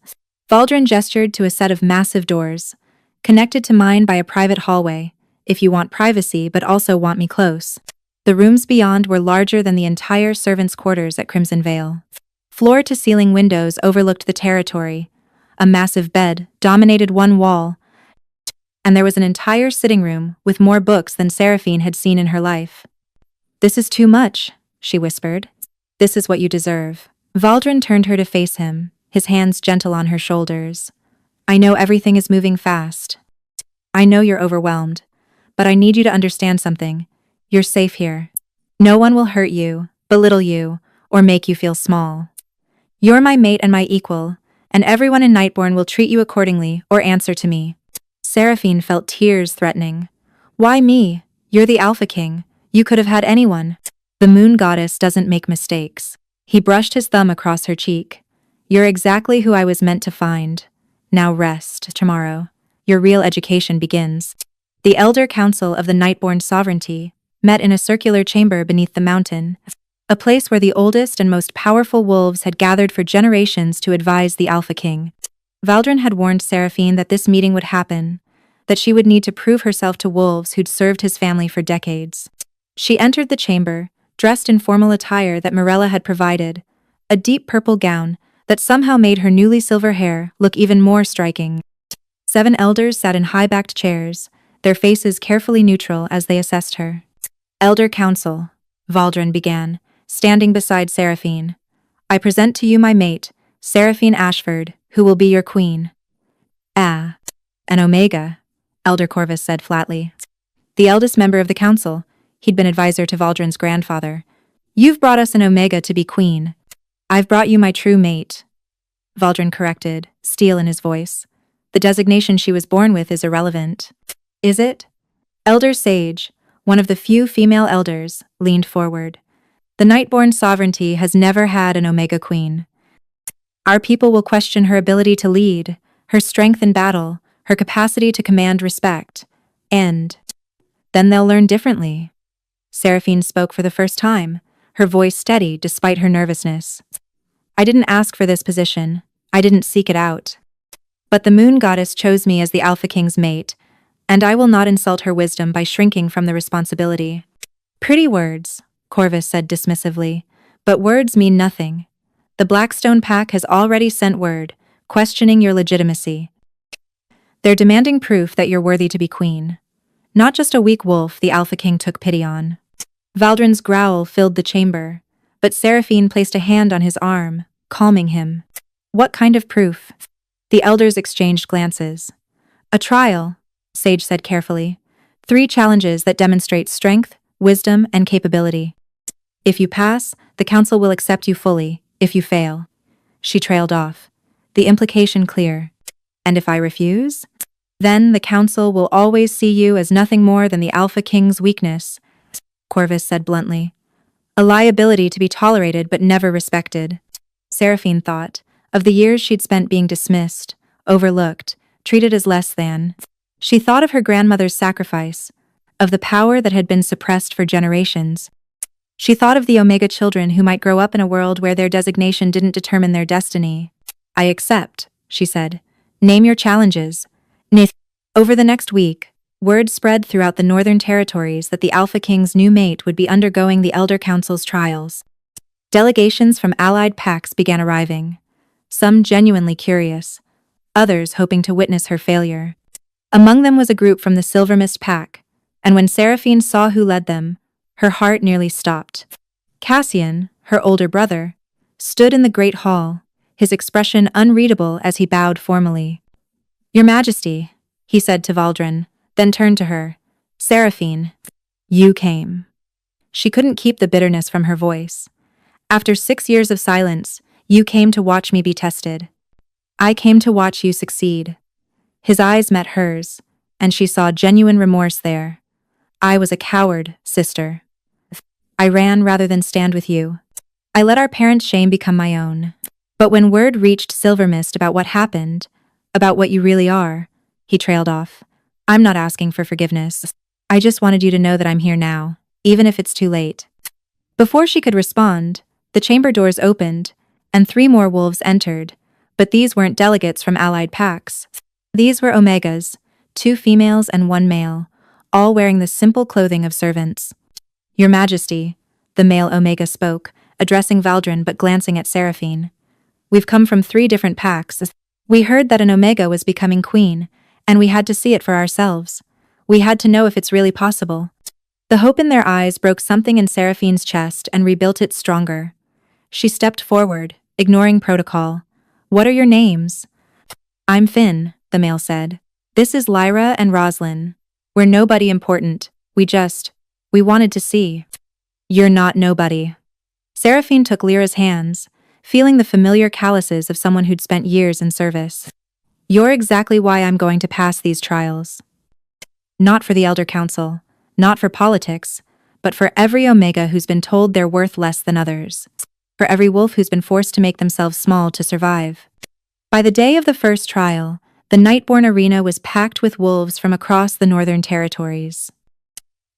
Valdrin gestured to a set of massive doors, connected to mine by a private hallway, if you want privacy but also want me close. The rooms beyond were larger than the entire servants' quarters at Crimson Veil. Floor-to-ceiling windows overlooked the territory. A massive bed dominated one wall, and there was an entire sitting room with more books than Seraphine had seen in her life. This is too much, she whispered. This is what you deserve. Valdrin turned her to face him, his hands gentle on her shoulders. I know everything is moving fast. I know you're overwhelmed, but I need you to understand something. You're safe here. No one will hurt you, belittle you, or make you feel small. You're my mate and my equal, and everyone in Nightborn will treat you accordingly or answer to me. Seraphine felt tears threatening. Why me? You're the Alpha King. You could have had anyone. The moon goddess doesn't make mistakes. He brushed his thumb across her cheek. You're exactly who I was meant to find. Now rest, tomorrow. Your real education begins. The Elder Council of the Nightborn Sovereignty met in a circular chamber beneath the mountain, a place where the oldest and most powerful wolves had gathered for generations to advise the Alpha King. Valdrin had warned Seraphine that this meeting would happen, that she would need to prove herself to wolves who'd served his family for decades. She entered the chamber, dressed in formal attire that Morella had provided, a deep purple gown that somehow made her newly silver hair look even more striking. 7 elders sat in high-backed chairs, their faces carefully neutral as they assessed her. Elder Council, Valdrin began, standing beside Seraphine. I present to you my mate, Seraphine Ashford, who will be your queen. Ah, an Omega, Elder Corvus said flatly. The eldest member of the council, he'd been advisor to Valdrin's grandfather. You've brought us an Omega to be queen. I've brought you my true mate. Valdrin corrected, steel in his voice. The designation she was born with is irrelevant. Is it? Elder Sage, one of the few female elders, leaned forward. The Nightborn Sovereignty has never had an Omega Queen. Our people will question her ability to lead, her strength in battle, her capacity to command respect, and then they'll learn differently. Seraphine spoke for the first time, her voice steady despite her nervousness. I didn't ask for this position. I didn't seek it out. But the moon goddess chose me as the Alpha King's mate, and I will not insult her wisdom by shrinking from the responsibility. Pretty words, Corvus said dismissively, but words mean nothing. The Blackstone Pack has already sent word, questioning your legitimacy. They're demanding proof that you're worthy to be queen. Not just a weak wolf the Alpha King took pity on. Valdrin's growl filled the chamber, but Seraphine placed a hand on his arm, calming him. What kind of proof? The elders exchanged glances. A trial, Sage said carefully. 3 challenges that demonstrate strength, wisdom, and capability. If you pass, the council will accept you fully. If you fail. She trailed off, the implication clear. And if I refuse? Then the council will always see you as nothing more than the Alpha King's weakness, Corvus said bluntly. A liability to be tolerated but never respected. Seraphine thought of the years she'd spent being dismissed, overlooked, treated as less than. She thought of her grandmother's sacrifice, of the power that had been suppressed for generations. She thought of the Omega children who might grow up in a world where their designation didn't determine their destiny. I accept, she said. Name your challenges. Over the next week, word spread throughout the Northern Territories that the Alpha King's new mate would be undergoing the Elder Council's trials. Delegations from allied packs began arriving, some genuinely curious, others hoping to witness her failure. Among them was a group from the Silvermist Pack, and when Seraphine saw who led them, her heart nearly stopped. Cassian, her older brother, stood in the great hall, his expression unreadable as he bowed formally. Your Majesty, he said to Valdrin, then turned to her. Seraphine, you came. She couldn't keep the bitterness from her voice. After 6 years of silence, you came to watch me be tested. I came to watch you succeed. His eyes met hers, and she saw genuine remorse there. I was a coward, sister. I ran rather than stand with you. I let our parents' shame become my own. But when word reached Silvermist about what happened, about what you really are, he trailed off. I'm not asking for forgiveness. I just wanted you to know that I'm here now, even if it's too late. Before she could respond, the chamber doors opened, and 3 more wolves entered, but these weren't delegates from allied packs. These were Omegas, 2 females and 1 male, all wearing the simple clothing of servants. Your Majesty, the male Omega spoke, addressing Valdrin but glancing at Seraphine. We've come from 3 different packs. We heard that an Omega was becoming queen, and we had to see it for ourselves. We had to know if it's really possible. The hope in their eyes broke something in Seraphine's chest and rebuilt it stronger. She stepped forward, ignoring protocol. What are your names? I'm Finn, the male said. This is Lyra and Roslyn. We're nobody important. We wanted to see. You're not nobody. Seraphine took Lyra's hands, feeling the familiar calluses of someone who'd spent years in service. You're exactly why I'm going to pass these trials. Not for the Elder Council, not for politics, but for every Omega who's been told they're worth less than others. For every wolf who's been forced to make themselves small to survive. By the day of the first trial, the Nightborn arena was packed with wolves from across the northern territories.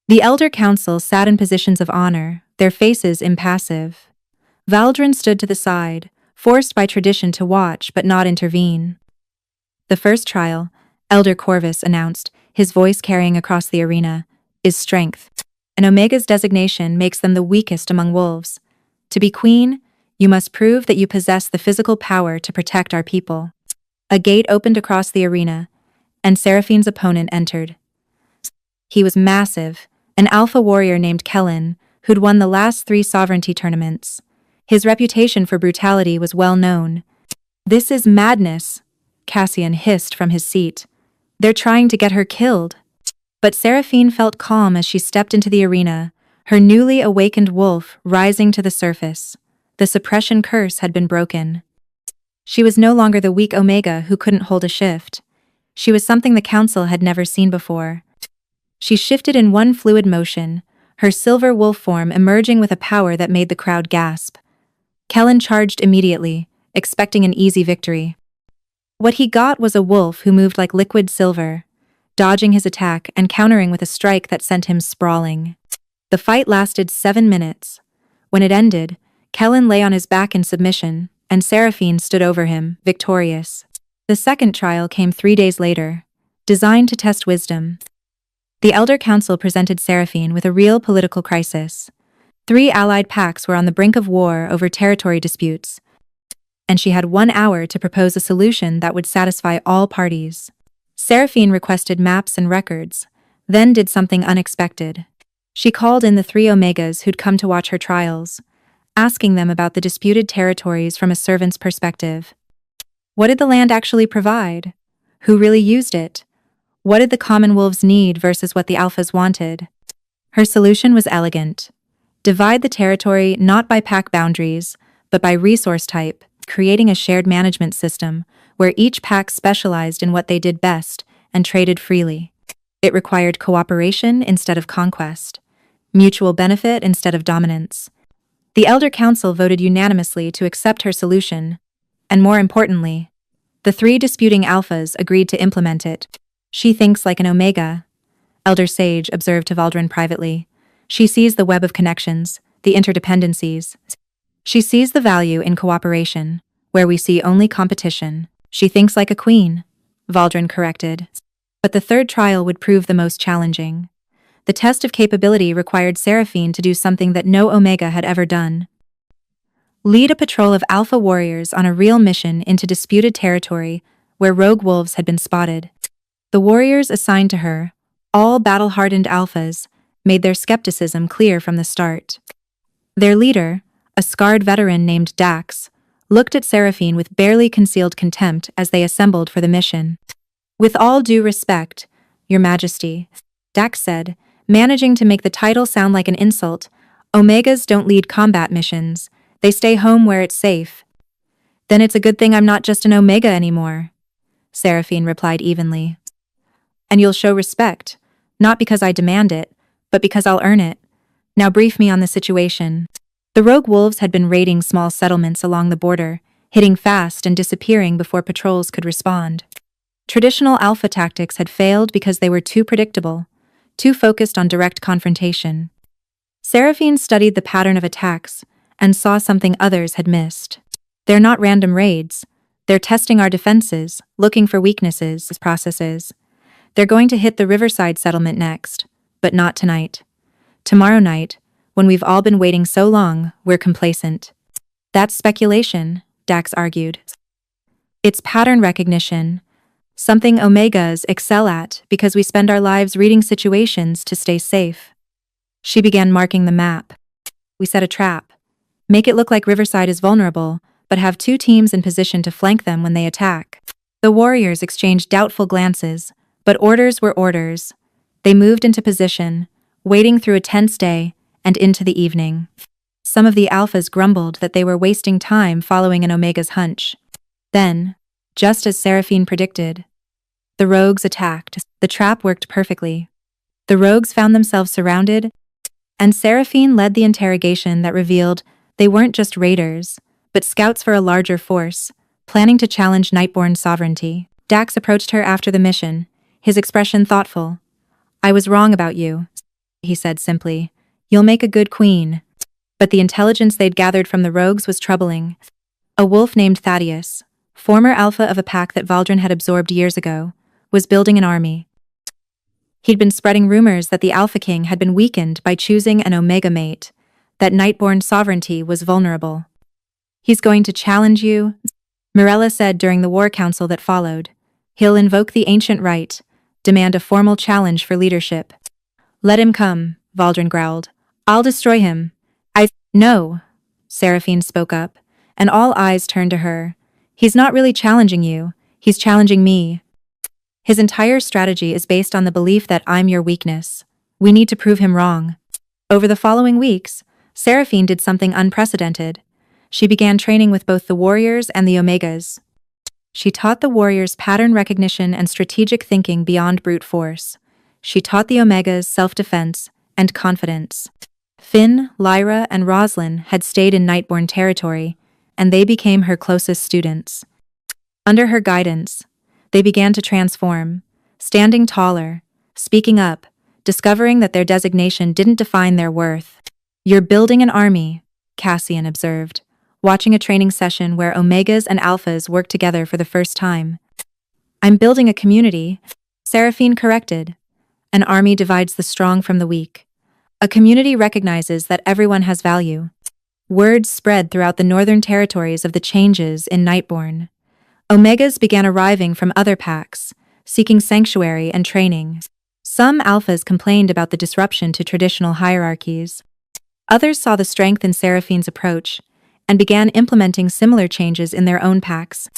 The Elder Council sat in positions of honor, their faces impassive. Valdrin stood to the side, forced by tradition to watch but not intervene. The first trial, Elder Corvus announced, his voice carrying across the arena, is strength. An Omega's designation makes them the weakest among wolves. To be queen, you must prove that you possess the physical power to protect our people. A gate opened across the arena, and Seraphine's opponent entered. He was massive, an alpha warrior named Kellen, who'd won the last 3 sovereignty tournaments. His reputation for brutality was well known. This is madness, Cassian hissed from his seat. They're trying to get her killed. But Seraphine felt calm as she stepped into the arena, her newly awakened wolf rising to the surface. The suppression curse had been broken. She was no longer the weak Omega who couldn't hold a shift. She was something the Council had never seen before. She shifted in one fluid motion, her silver wolf form emerging with a power that made the crowd gasp. Kellen charged immediately, expecting an easy victory. What he got was a wolf who moved like liquid silver, dodging his attack and countering with a strike that sent him sprawling. The fight lasted 7 minutes. When it ended, Kellen lay on his back in submission, and Seraphine stood over him, victorious. The second trial came 3 days later, designed to test wisdom. The Elder Council presented Seraphine with a real political crisis. 3 allied pacts were on the brink of war over territory disputes, and she had 1 hour to propose a solution that would satisfy all parties. Seraphine requested maps and records, then did something unexpected. She called in the 3 Omegas who'd come to watch her trials, asking them about the disputed territories from a servant's perspective. What did the land actually provide? Who really used it? What did the common wolves need versus what the alphas wanted? Her solution was elegant. Divide the territory not by pack boundaries, but by resource type, creating a shared management system where each pack specialized in what they did best and traded freely. It required cooperation instead of conquest, mutual benefit instead of dominance. The Elder Council voted unanimously to accept her solution, and more importantly, the 3 disputing alphas agreed to implement it. She thinks like an Omega, Elder Sage observed to Valdrin privately. She sees the web of connections, the interdependencies. She sees the value in cooperation, where we see only competition. She thinks like a queen, Valdrin corrected. But the third trial would prove the most challenging. The test of capability required Seraphine to do something that no Omega had ever done. Lead a patrol of alpha warriors on a real mission into disputed territory where rogue wolves had been spotted. The warriors assigned to her, all battle-hardened alphas, made their skepticism clear from the start. Their leader, a scarred veteran named Dax, looked at Seraphine with barely concealed contempt as they assembled for the mission. With all due respect, Your Majesty, Dax said, managing to make the title sound like an insult, Omegas don't lead combat missions. They stay home where it's safe. Then it's a good thing I'm not just an Omega anymore, Seraphine replied evenly. And you'll show respect, not because I demand it, but because I'll earn it. Now brief me on the situation. The rogue wolves had been raiding small settlements along the border, hitting fast and disappearing before patrols could respond. Traditional alpha tactics had failed because they were too predictable, too focused on direct confrontation. Seraphine studied the pattern of attacks and saw something others had missed. They're not random raids. They're testing our defenses, looking for weaknesses, processes. They're going to hit the Riverside settlement next, but not tonight. Tomorrow night, when we've all been waiting so long, we're complacent. That's speculation, Dax argued. It's pattern recognition, something Omegas excel at because we spend our lives reading situations to stay safe. She began marking the map. We set a trap. Make it look like Riverside is vulnerable, but have 2 teams in position to flank them when they attack. The warriors exchanged doubtful glances, but orders were orders. They moved into position, waiting through a tense day, and into the evening. Some of the alphas grumbled that they were wasting time following an Omega's hunch. Then, just as Seraphine predicted, the rogues attacked. The trap worked perfectly. The rogues found themselves surrounded, and Seraphine led the interrogation that revealed they weren't just raiders, but scouts for a larger force, planning to challenge Nightborn sovereignty. Dax approached her after the mission, his expression thoughtful. "I was wrong about you," he said simply. "You'll make a good queen." But the intelligence they'd gathered from the rogues was troubling. A wolf named Thaddeus, former alpha of a pack that Valdrin had absorbed years ago, was building an army. He'd been spreading rumors that the Alpha King had been weakened by choosing an Omega mate, that Nightborn sovereignty was vulnerable. "He's going to challenge you," Mirella said during the war council that followed. "He'll invoke the ancient right, demand a formal challenge for leadership." "Let him come," Valdrin growled. "I'll destroy him." "No," Seraphine spoke up, and all eyes turned to her. "He's not really challenging you, he's challenging me. His entire strategy is based on the belief that I'm your weakness. We need to prove him wrong." Over the following weeks, Seraphine did something unprecedented. She began training with both the warriors and the Omegas. She taught the warriors pattern recognition and strategic thinking beyond brute force. She taught the Omegas self-defense and confidence. Finn, Lyra, and Roslyn had stayed in Nightborn territory, and they became her closest students. Under her guidance, they began to transform, standing taller, speaking up, discovering that their designation didn't define their worth. "You're building an army," Cassian observed, watching a training session where Omegas and Alphas worked together for the first time. "I'm building a community," Seraphine corrected. "An army divides the strong from the weak. A community recognizes that everyone has value." Word spread throughout the northern territories of the changes in Nightborn. Omegas began arriving from other packs, seeking sanctuary and training. Some alphas complained about the disruption to traditional hierarchies. Others saw the strength in Seraphine's approach and began implementing similar changes in their own packs.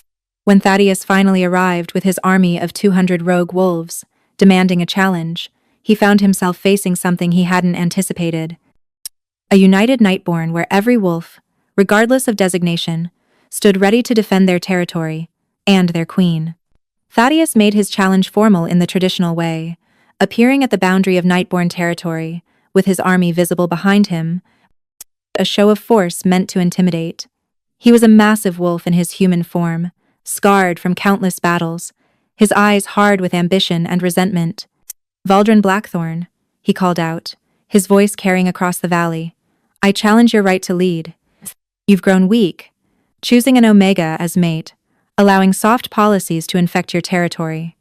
When Thaddeus finally arrived with his army of 200 rogue wolves, demanding a challenge, he found himself facing something he hadn't anticipated. A united Nightborn where every wolf, regardless of designation, stood ready to defend their territory and their queen. Thaddeus made his challenge formal in the traditional way, appearing at the boundary of Nightborn territory, with his army visible behind him, a show of force meant to intimidate. He was a massive wolf in his human form, scarred from countless battles, his eyes hard with ambition and resentment. "Valdrin Blackthorn," he called out, his voice carrying across the valley. "I challenge your right to lead. You've grown weak, choosing an Omega as mate, allowing soft policies to infect your territory.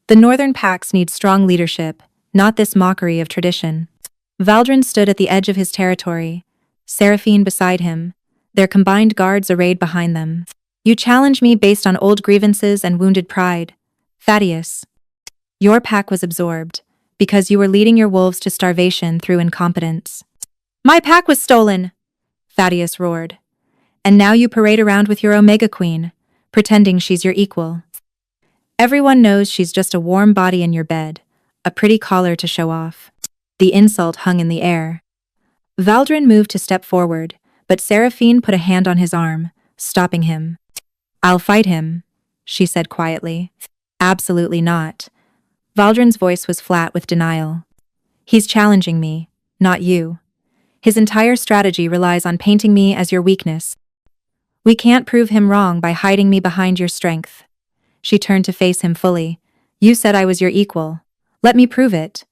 The northern packs need strong leadership, not this mockery of tradition." Valdrin stood at the edge of his territory, Seraphine beside him, their combined guards arrayed behind them. "You challenge me based on old grievances and wounded pride, Thaddeus. Your pack was absorbed, because you were leading your wolves to starvation through incompetence." "My pack was stolen!" Thaddeus roared. "And now you parade around with your Omega Queen, pretending she's your equal. Everyone knows she's just a warm body in your bed, a pretty collar to show off." The insult hung in the air. Valdrin moved to step forward, but Seraphine put a hand on his arm, stopping him. "I'll fight him," she said quietly. "Absolutely not." Valdrin's voice was flat with denial. "He's challenging me, not you. His entire strategy relies on painting me as your weakness. We can't prove him wrong by hiding me behind your strength." She turned to face him fully. "You said I was your equal. Let me prove it."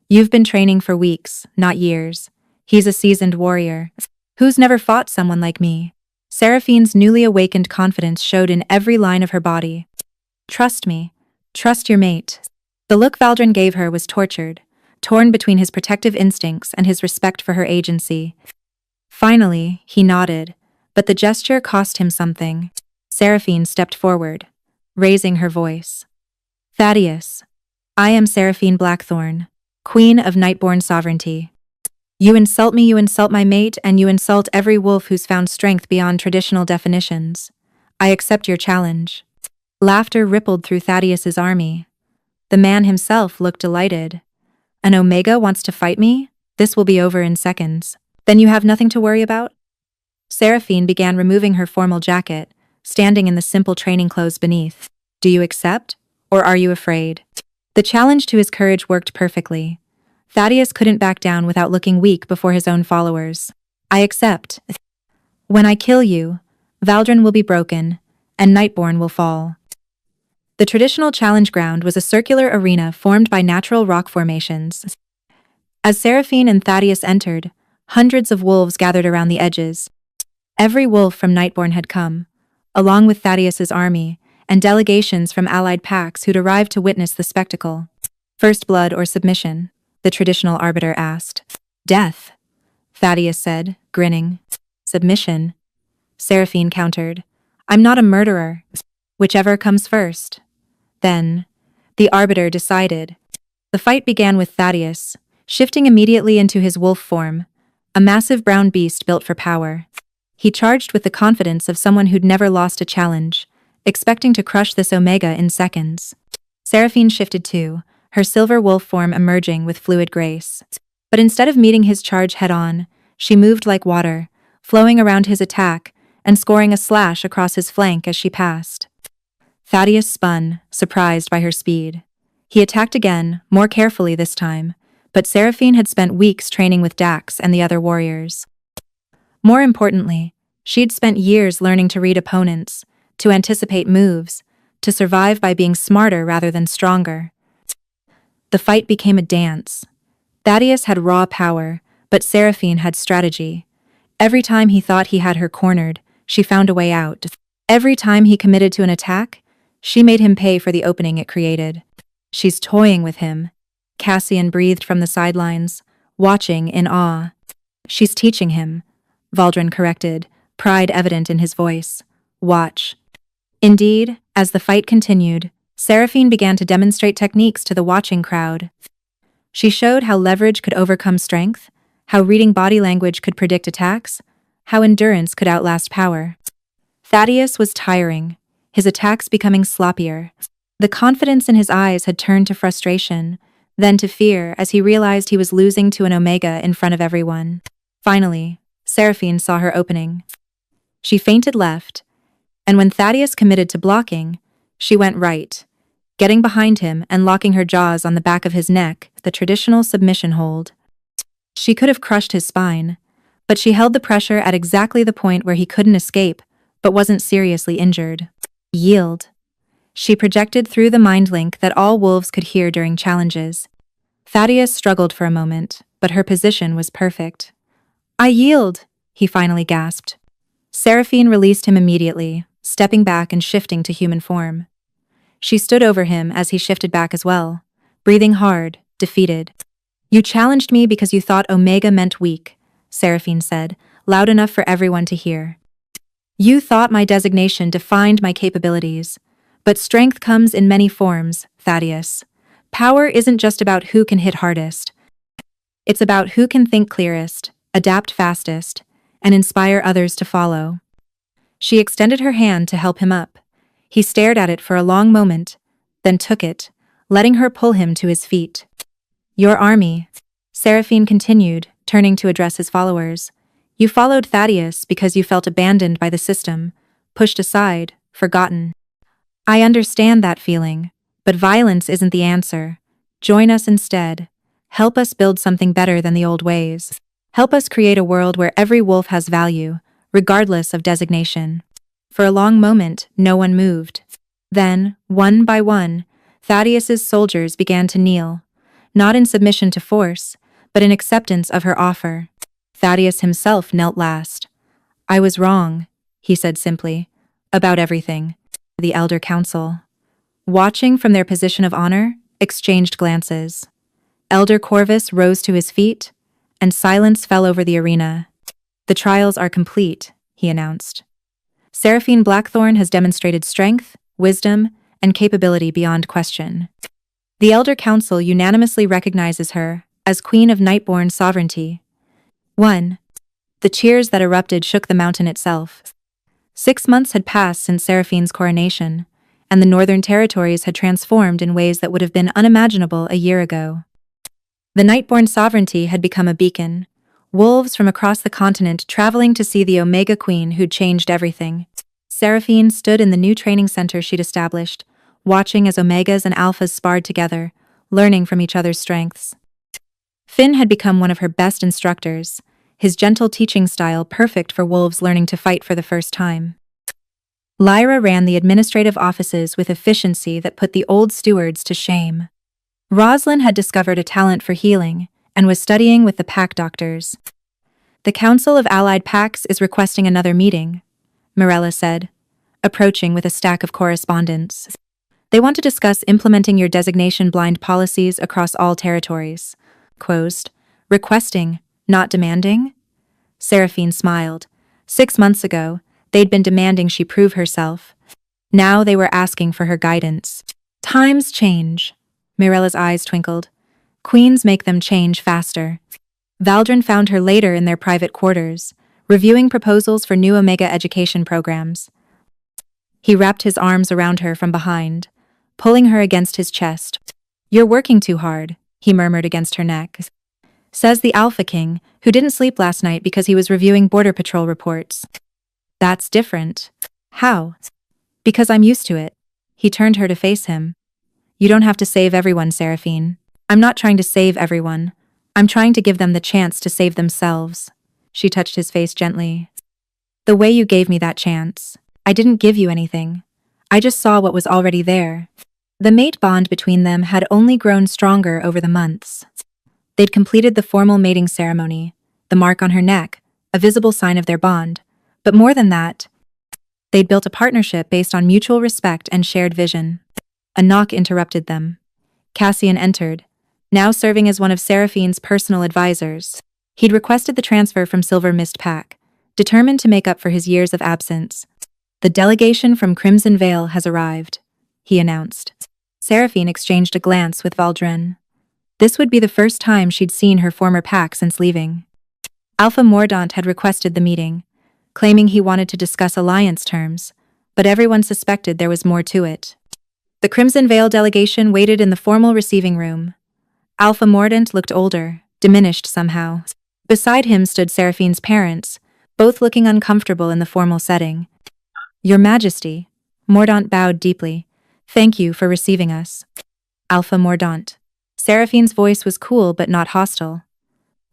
"You've been training for weeks, not years. He's a seasoned warrior. Who's never fought someone like me?" Seraphine's newly awakened confidence showed in every line of her body. "Trust me. Trust your mate." The look Valdrin gave her was tortured, torn between his protective instincts and his respect for her agency. Finally, he nodded, but the gesture cost him something. Seraphine stepped forward, raising her voice. "Thaddeus, I am Seraphine Blackthorn, Queen of Nightborn sovereignty. You insult me, you insult my mate, and you insult every wolf who's found strength beyond traditional definitions. I accept your challenge." Laughter rippled through Thaddeus's army. The man himself looked delighted. "An Omega wants to fight me?" This will be over in seconds. Then you have nothing to worry about? Seraphine began removing her formal jacket, standing in the simple training clothes beneath. Do you accept? Or are you afraid? The challenge to his courage worked perfectly. Thaddeus couldn't back down without looking weak before his own followers. I accept. When I kill you, Valdrin will be broken, and Nightborn will fall. The traditional challenge ground was a circular arena formed by natural rock formations. As Seraphine and Thaddeus entered, hundreds of wolves gathered around the edges. Every wolf from Nightborn had come, along with Thaddeus's army, and delegations from allied packs who'd arrived to witness the spectacle. First blood or submission? The traditional arbiter asked. Death, Thaddeus said, grinning. Submission, Seraphine countered. I'm not a murderer. Whichever comes first. Then, the arbiter decided. The fight began with Thaddeus, shifting immediately into his wolf form, a massive brown beast built for power. He charged with the confidence of someone who'd never lost a challenge, expecting to crush this Omega in seconds. Seraphine shifted too, her silver wolf form emerging with fluid grace. But instead of meeting his charge head-on, she moved like water, flowing around his attack and scoring a slash across his flank as she passed. Thaddeus spun, surprised by her speed. He attacked again, more carefully this time, but Seraphine had spent weeks training with Dax and the other warriors. More importantly, she'd spent years learning to read opponents, to anticipate moves, to survive by being smarter rather than stronger. The fight became a dance. Thaddeus had raw power, but Seraphine had strategy. Every time he thought he had her cornered, she found a way out. Every time he committed to an attack, she made him pay for the opening it created. She's toying with him, Cassian breathed from the sidelines, watching in awe. She's teaching him, Valdrin corrected, pride evident in his voice. Watch. Indeed, as the fight continued, Seraphine began to demonstrate techniques to the watching crowd. She showed how leverage could overcome strength, how reading body language could predict attacks, how endurance could outlast power. Thaddeus was tiring, his attacks becoming sloppier. The confidence in his eyes had turned to frustration, then to fear as he realized he was losing to an Omega in front of everyone. Finally, Seraphine saw her opening. She feinted left, and when Thaddeus committed to blocking, she went right, getting behind him and locking her jaws on the back of his neck, the traditional submission hold. She could have crushed his spine, but she held the pressure at exactly the point where he couldn't escape, but wasn't seriously injured. Yield. She projected through the mind link that all wolves could hear during challenges. Thaddeus struggled for a moment, but her position was perfect. I yield, he finally gasped. Seraphine released him immediately, stepping back and shifting to human form. She stood over him as he shifted back as well, breathing hard, defeated. You challenged me because you thought Omega meant weak, Seraphine said, loud enough for everyone to hear. You thought my designation defined my capabilities, but strength comes in many forms, Thaddeus. Power isn't just about who can hit hardest. It's about who can think clearest, adapt fastest, and inspire others to follow. She extended her hand to help him up. He stared at it for a long moment, then took it, letting her pull him to his feet. Your army, Seraphine continued, turning to address his followers. You followed Thaddeus because you felt abandoned by the system, pushed aside, forgotten. I understand that feeling, but violence isn't the answer. Join us instead. Help us build something better than the old ways. Help us create a world where every wolf has value, regardless of designation. For a long moment, no one moved. Then, one by one, Thaddeus's soldiers began to kneel, not in submission to force, but in acceptance of her offer. Thaddeus himself knelt last. I was wrong, he said simply, about everything. The Elder Council, watching from their position of honor, exchanged glances. Elder Corvus rose to his feet, and silence fell over the arena. The trials are complete, he announced. Seraphine Blackthorn has demonstrated strength, wisdom, and capability beyond question. The Elder Council unanimously recognizes her as Queen of Nightborn sovereignty. 1. The cheers that erupted shook the mountain itself. 6 months had passed since Seraphine's coronation, and the Northern Territories had transformed in ways that would have been unimaginable a year ago. The Nightborn sovereignty had become a beacon. Wolves from across the continent traveling to see the Omega Queen who'd changed everything. Seraphine stood in the new training center she'd established, watching as Omegas and Alphas sparred together, learning from each other's strengths. Finn had become one of her best instructors, his gentle teaching style perfect for wolves learning to fight for the first time. Lyra ran the administrative offices with efficiency that put the old stewards to shame. Roslyn had discovered a talent for healing and was studying with the pack doctors. The Council of Allied Packs is requesting another meeting, Mirella said, approaching with a stack of correspondence. They want to discuss implementing your designation blind policies across all territories. Closed. Requesting, not demanding? Seraphine smiled. 6 months ago, they'd been demanding she prove herself. Now they were asking for her guidance. Times change. Mirella's eyes twinkled. Queens make them change faster. Valdrin found her later in their private quarters, reviewing proposals for new Omega education programs. He wrapped his arms around her from behind, pulling her against his chest. You're working too hard, he murmured against her neck. Says the Alpha King, who didn't sleep last night because he was reviewing Border Patrol reports. That's different. How? Because I'm used to it. He turned her to face him. You don't have to save everyone, Seraphine. I'm not trying to save everyone. I'm trying to give them the chance to save themselves. She touched his face gently. The way you gave me that chance. I didn't give you anything. I just saw what was already there. The mate bond between them had only grown stronger over the months. They'd completed the formal mating ceremony, the mark on her neck, a visible sign of their bond. But more than that, they'd built a partnership based on mutual respect and shared vision. A knock interrupted them. Cassian entered, now serving as one of Seraphine's personal advisors. He'd requested the transfer from Silver Mist Pack, determined to make up for his years of absence. The delegation from Crimson Vale has arrived, he announced. Seraphine exchanged a glance with Valdrin. This would be the first time she'd seen her former pack since leaving. Alpha Mordaunt had requested the meeting, claiming he wanted to discuss alliance terms, but everyone suspected there was more to it. The Crimson Vale delegation waited in the formal receiving room. Alpha Mordaunt looked older, diminished somehow. Beside him stood Seraphine's parents, both looking uncomfortable in the formal setting. Your Majesty, Mordaunt bowed deeply. Thank you for receiving us. Alpha Mordaunt. Seraphine's voice was cool but not hostile.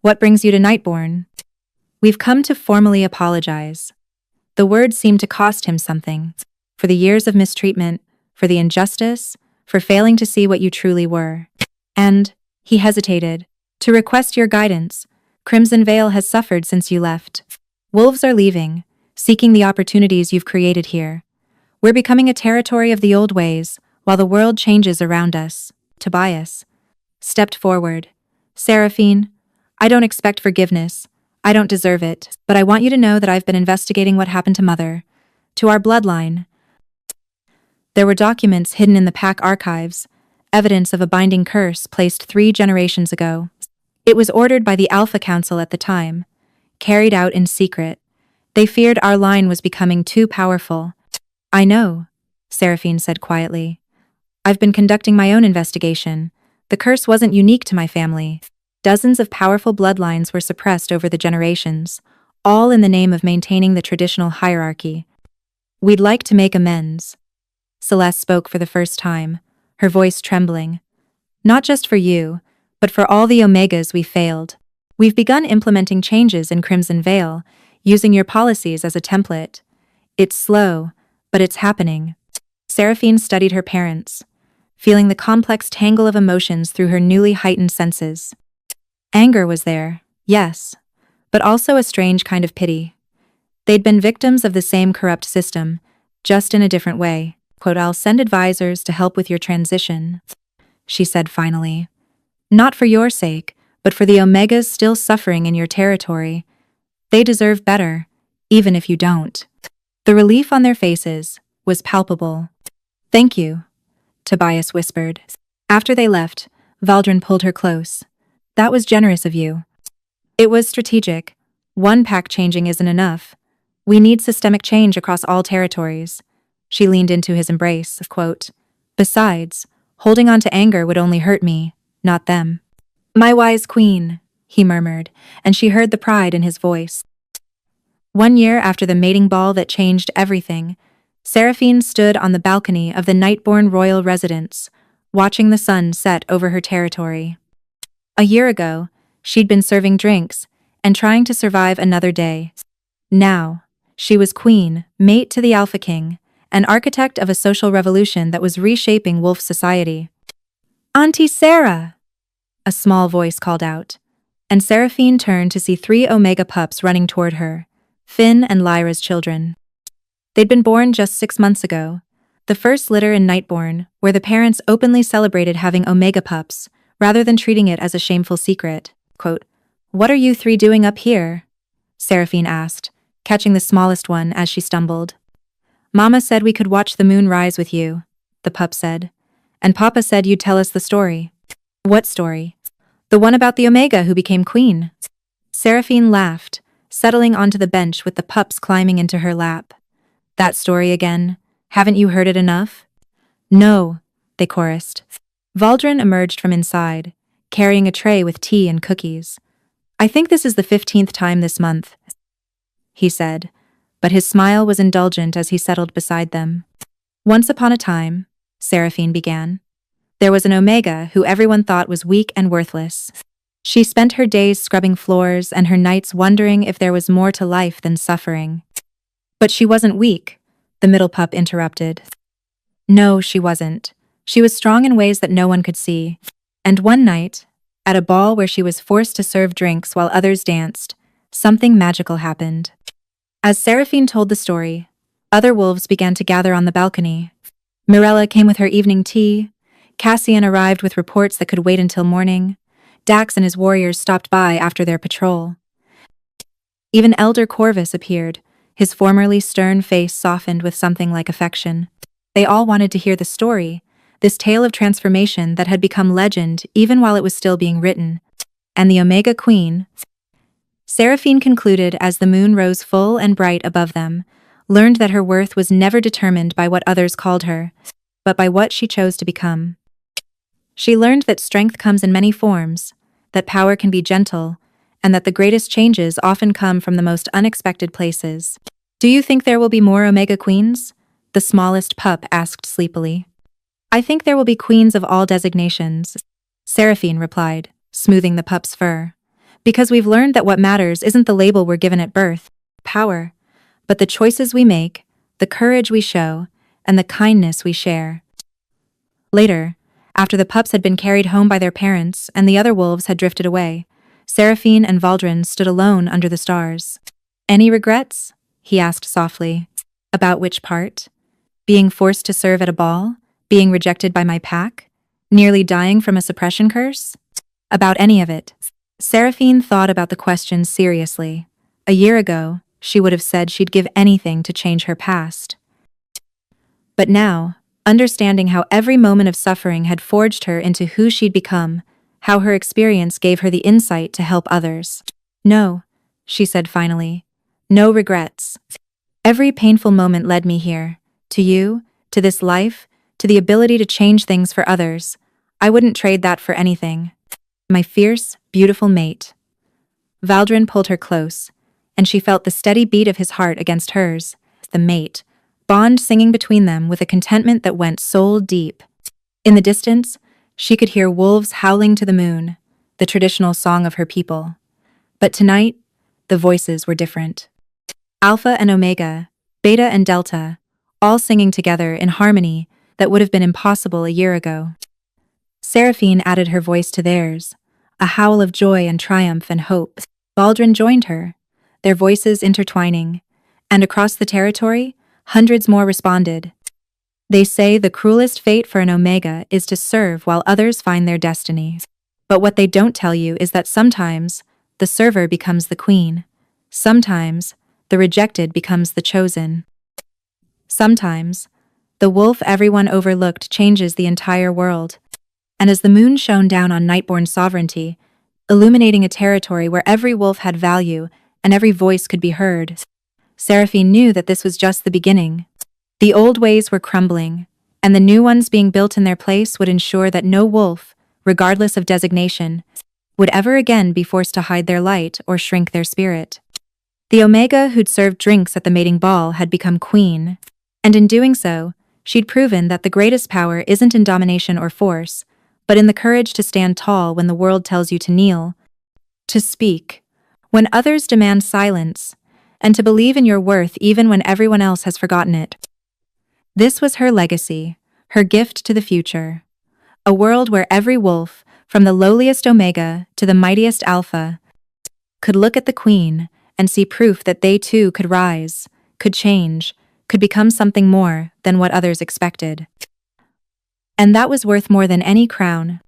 What brings you to Nightborn? We've come to formally apologize. The word seemed to cost him something. For the years of mistreatment, for the injustice, for failing to see what you truly were. And, he hesitated, to request your guidance. Crimson Vale has suffered since you left. Wolves are leaving, seeking the opportunities you've created here. We're becoming a territory of the old ways, while the world changes around us. Tobias stepped forward. Seraphine, I don't expect forgiveness. I don't deserve it, but I want you to know that I've been investigating what happened to Mother, to our bloodline. There were documents hidden in the pack archives, evidence of a binding curse placed 3 generations ago. It was ordered by the Alpha Council at the time, carried out in secret. They feared our line was becoming too powerful. I know, Seraphine said quietly. I've been conducting my own investigation. The curse wasn't unique to my family. Dozens of powerful bloodlines were suppressed over the generations, all in the name of maintaining the traditional hierarchy. We'd like to make amends. Celeste spoke for the first time, her voice trembling. Not just for you, but for all the Omegas we failed. We've begun implementing changes in Crimson Vale, using your policies as a template. It's slow, but it's happening. Seraphine studied her parents, feeling the complex tangle of emotions through her newly heightened senses. Anger was there, yes, but also a strange kind of pity. They'd been victims of the same corrupt system, just in a different way. Quote, I'll send advisors to help with your transition, she said finally. Not for your sake, but for the Omegas still suffering in your territory. They deserve better, even if you don't. The relief on their faces was palpable. Thank you, Tobias whispered. After they left, Valdrin pulled her close. That was generous of you. It was strategic. One pack changing isn't enough. We need systemic change across all territories. She leaned into his embrace, quote, Besides, holding on to anger would only hurt me, not them. My wise queen, he murmured, and she heard the pride in his voice. 1 year after the mating ball that changed everything, Seraphine stood on the balcony of the Nightborn royal residence, watching the sun set over her territory. A year ago, she'd been serving drinks and trying to survive another day. Now, she was queen, mate to the Alpha King, an architect of a social revolution that was reshaping wolf society. Auntie Sarah! A small voice called out, and Seraphine turned to see 3 Omega pups running toward her, Finn and Lyra's children. They'd been born just 6 months ago, the first litter in Nightborn, where the parents openly celebrated having Omega pups, rather than treating it as a shameful secret. Quote, "What are you 3 doing up here?" Seraphine asked, catching the smallest one as she stumbled. "Mama said we could watch the moon rise with you," the pup said. "And Papa said you'd tell us the story." "What story?" "The one about the Omega who became queen." Seraphine laughed, settling onto the bench with the pups climbing into her lap. "That story again? Haven't you heard it enough?" "No," they chorused. Valdrin emerged from inside, carrying a tray with tea and cookies. "I think this is the 15th time this month," he said, but his smile was indulgent as he settled beside them. "Once upon a time," Seraphine began, "there was an Omega who everyone thought was weak and worthless. She spent her days scrubbing floors and her nights wondering if there was more to life than suffering. But she wasn't weak," the middle pup interrupted. "No, she wasn't. She was strong in ways that no one could see. And one night, at a ball where she was forced to serve drinks while others danced, something magical happened." As Seraphine told the story, other wolves began to gather on the balcony. Mirella came with her evening tea, Cassian arrived with reports that could wait until morning, Dax and his warriors stopped by after their patrol. Even Elder Corvus appeared, his formerly stern face softened with something like affection. They all wanted to hear the story, this tale of transformation that had become legend even while it was still being written. And the Omega Queen, Seraphine concluded as the moon rose full and bright above them, learned that her worth was never determined by what others called her, but by what she chose to become. She learned that strength comes in many forms, that power can be gentle, and that the greatest changes often come from the most unexpected places. "Do you think there will be more Omega Queens?" the smallest pup asked sleepily. "I think there will be queens of all designations," Seraphine replied, smoothing the pup's fur. "Because we've learned that what matters isn't the label we're given at birth, power, but the choices we make, the courage we show, and the kindness we share." Later, after the pups had been carried home by their parents and the other wolves had drifted away, Seraphine and Valdrin stood alone under the stars. "Any regrets?" he asked softly. "About which part? Being forced to serve at a ball? Being rejected by my pack? Nearly dying from a suppression curse? About any of it?" Seraphine thought about the question seriously. A year ago, she would have said she'd give anything to change her past. But now, understanding how every moment of suffering had forged her into who she'd become, how her experience gave her the insight to help others. "No," she said finally. "No regrets. Every painful moment led me here, to you, to this life, to the ability to change things for others. I wouldn't trade that for anything. My fierce, beautiful mate." Valdrin pulled her close, and she felt the steady beat of his heart against hers, the mate, bond singing between them with a contentment that went soul deep. In the distance, she could hear wolves howling to the moon, the traditional song of her people. But tonight, the voices were different. Alpha and Omega, Beta and Delta, all singing together in harmony that would have been impossible a year ago. Seraphine added her voice to theirs, a howl of joy and triumph and hope. Valdrin joined her, their voices intertwining, and across the territory, hundreds more responded. "They say the cruelest fate for an Omega is to serve while others find their destiny. But what they don't tell you is that sometimes the server becomes the queen. Sometimes the rejected becomes the chosen. Sometimes the wolf everyone overlooked changes the entire world." And as the moon shone down on Nightborn sovereignty, illuminating a territory where every wolf had value and every voice could be heard, Seraphine knew that this was just the beginning. The old ways were crumbling, and the new ones being built in their place would ensure that no wolf, regardless of designation, would ever again be forced to hide their light or shrink their spirit. The Omega who'd served drinks at the mating ball had become queen, and in doing so, she'd proven that the greatest power isn't in domination or force, but in the courage to stand tall when the world tells you to kneel, to speak when others demand silence, and to believe in your worth even when everyone else has forgotten it. This was her legacy, her gift to the future. A world where every wolf, from the lowliest Omega to the mightiest Alpha, could look at the Queen and see proof that they too could rise, could change, could become something more than what others expected. And that was worth more than any crown,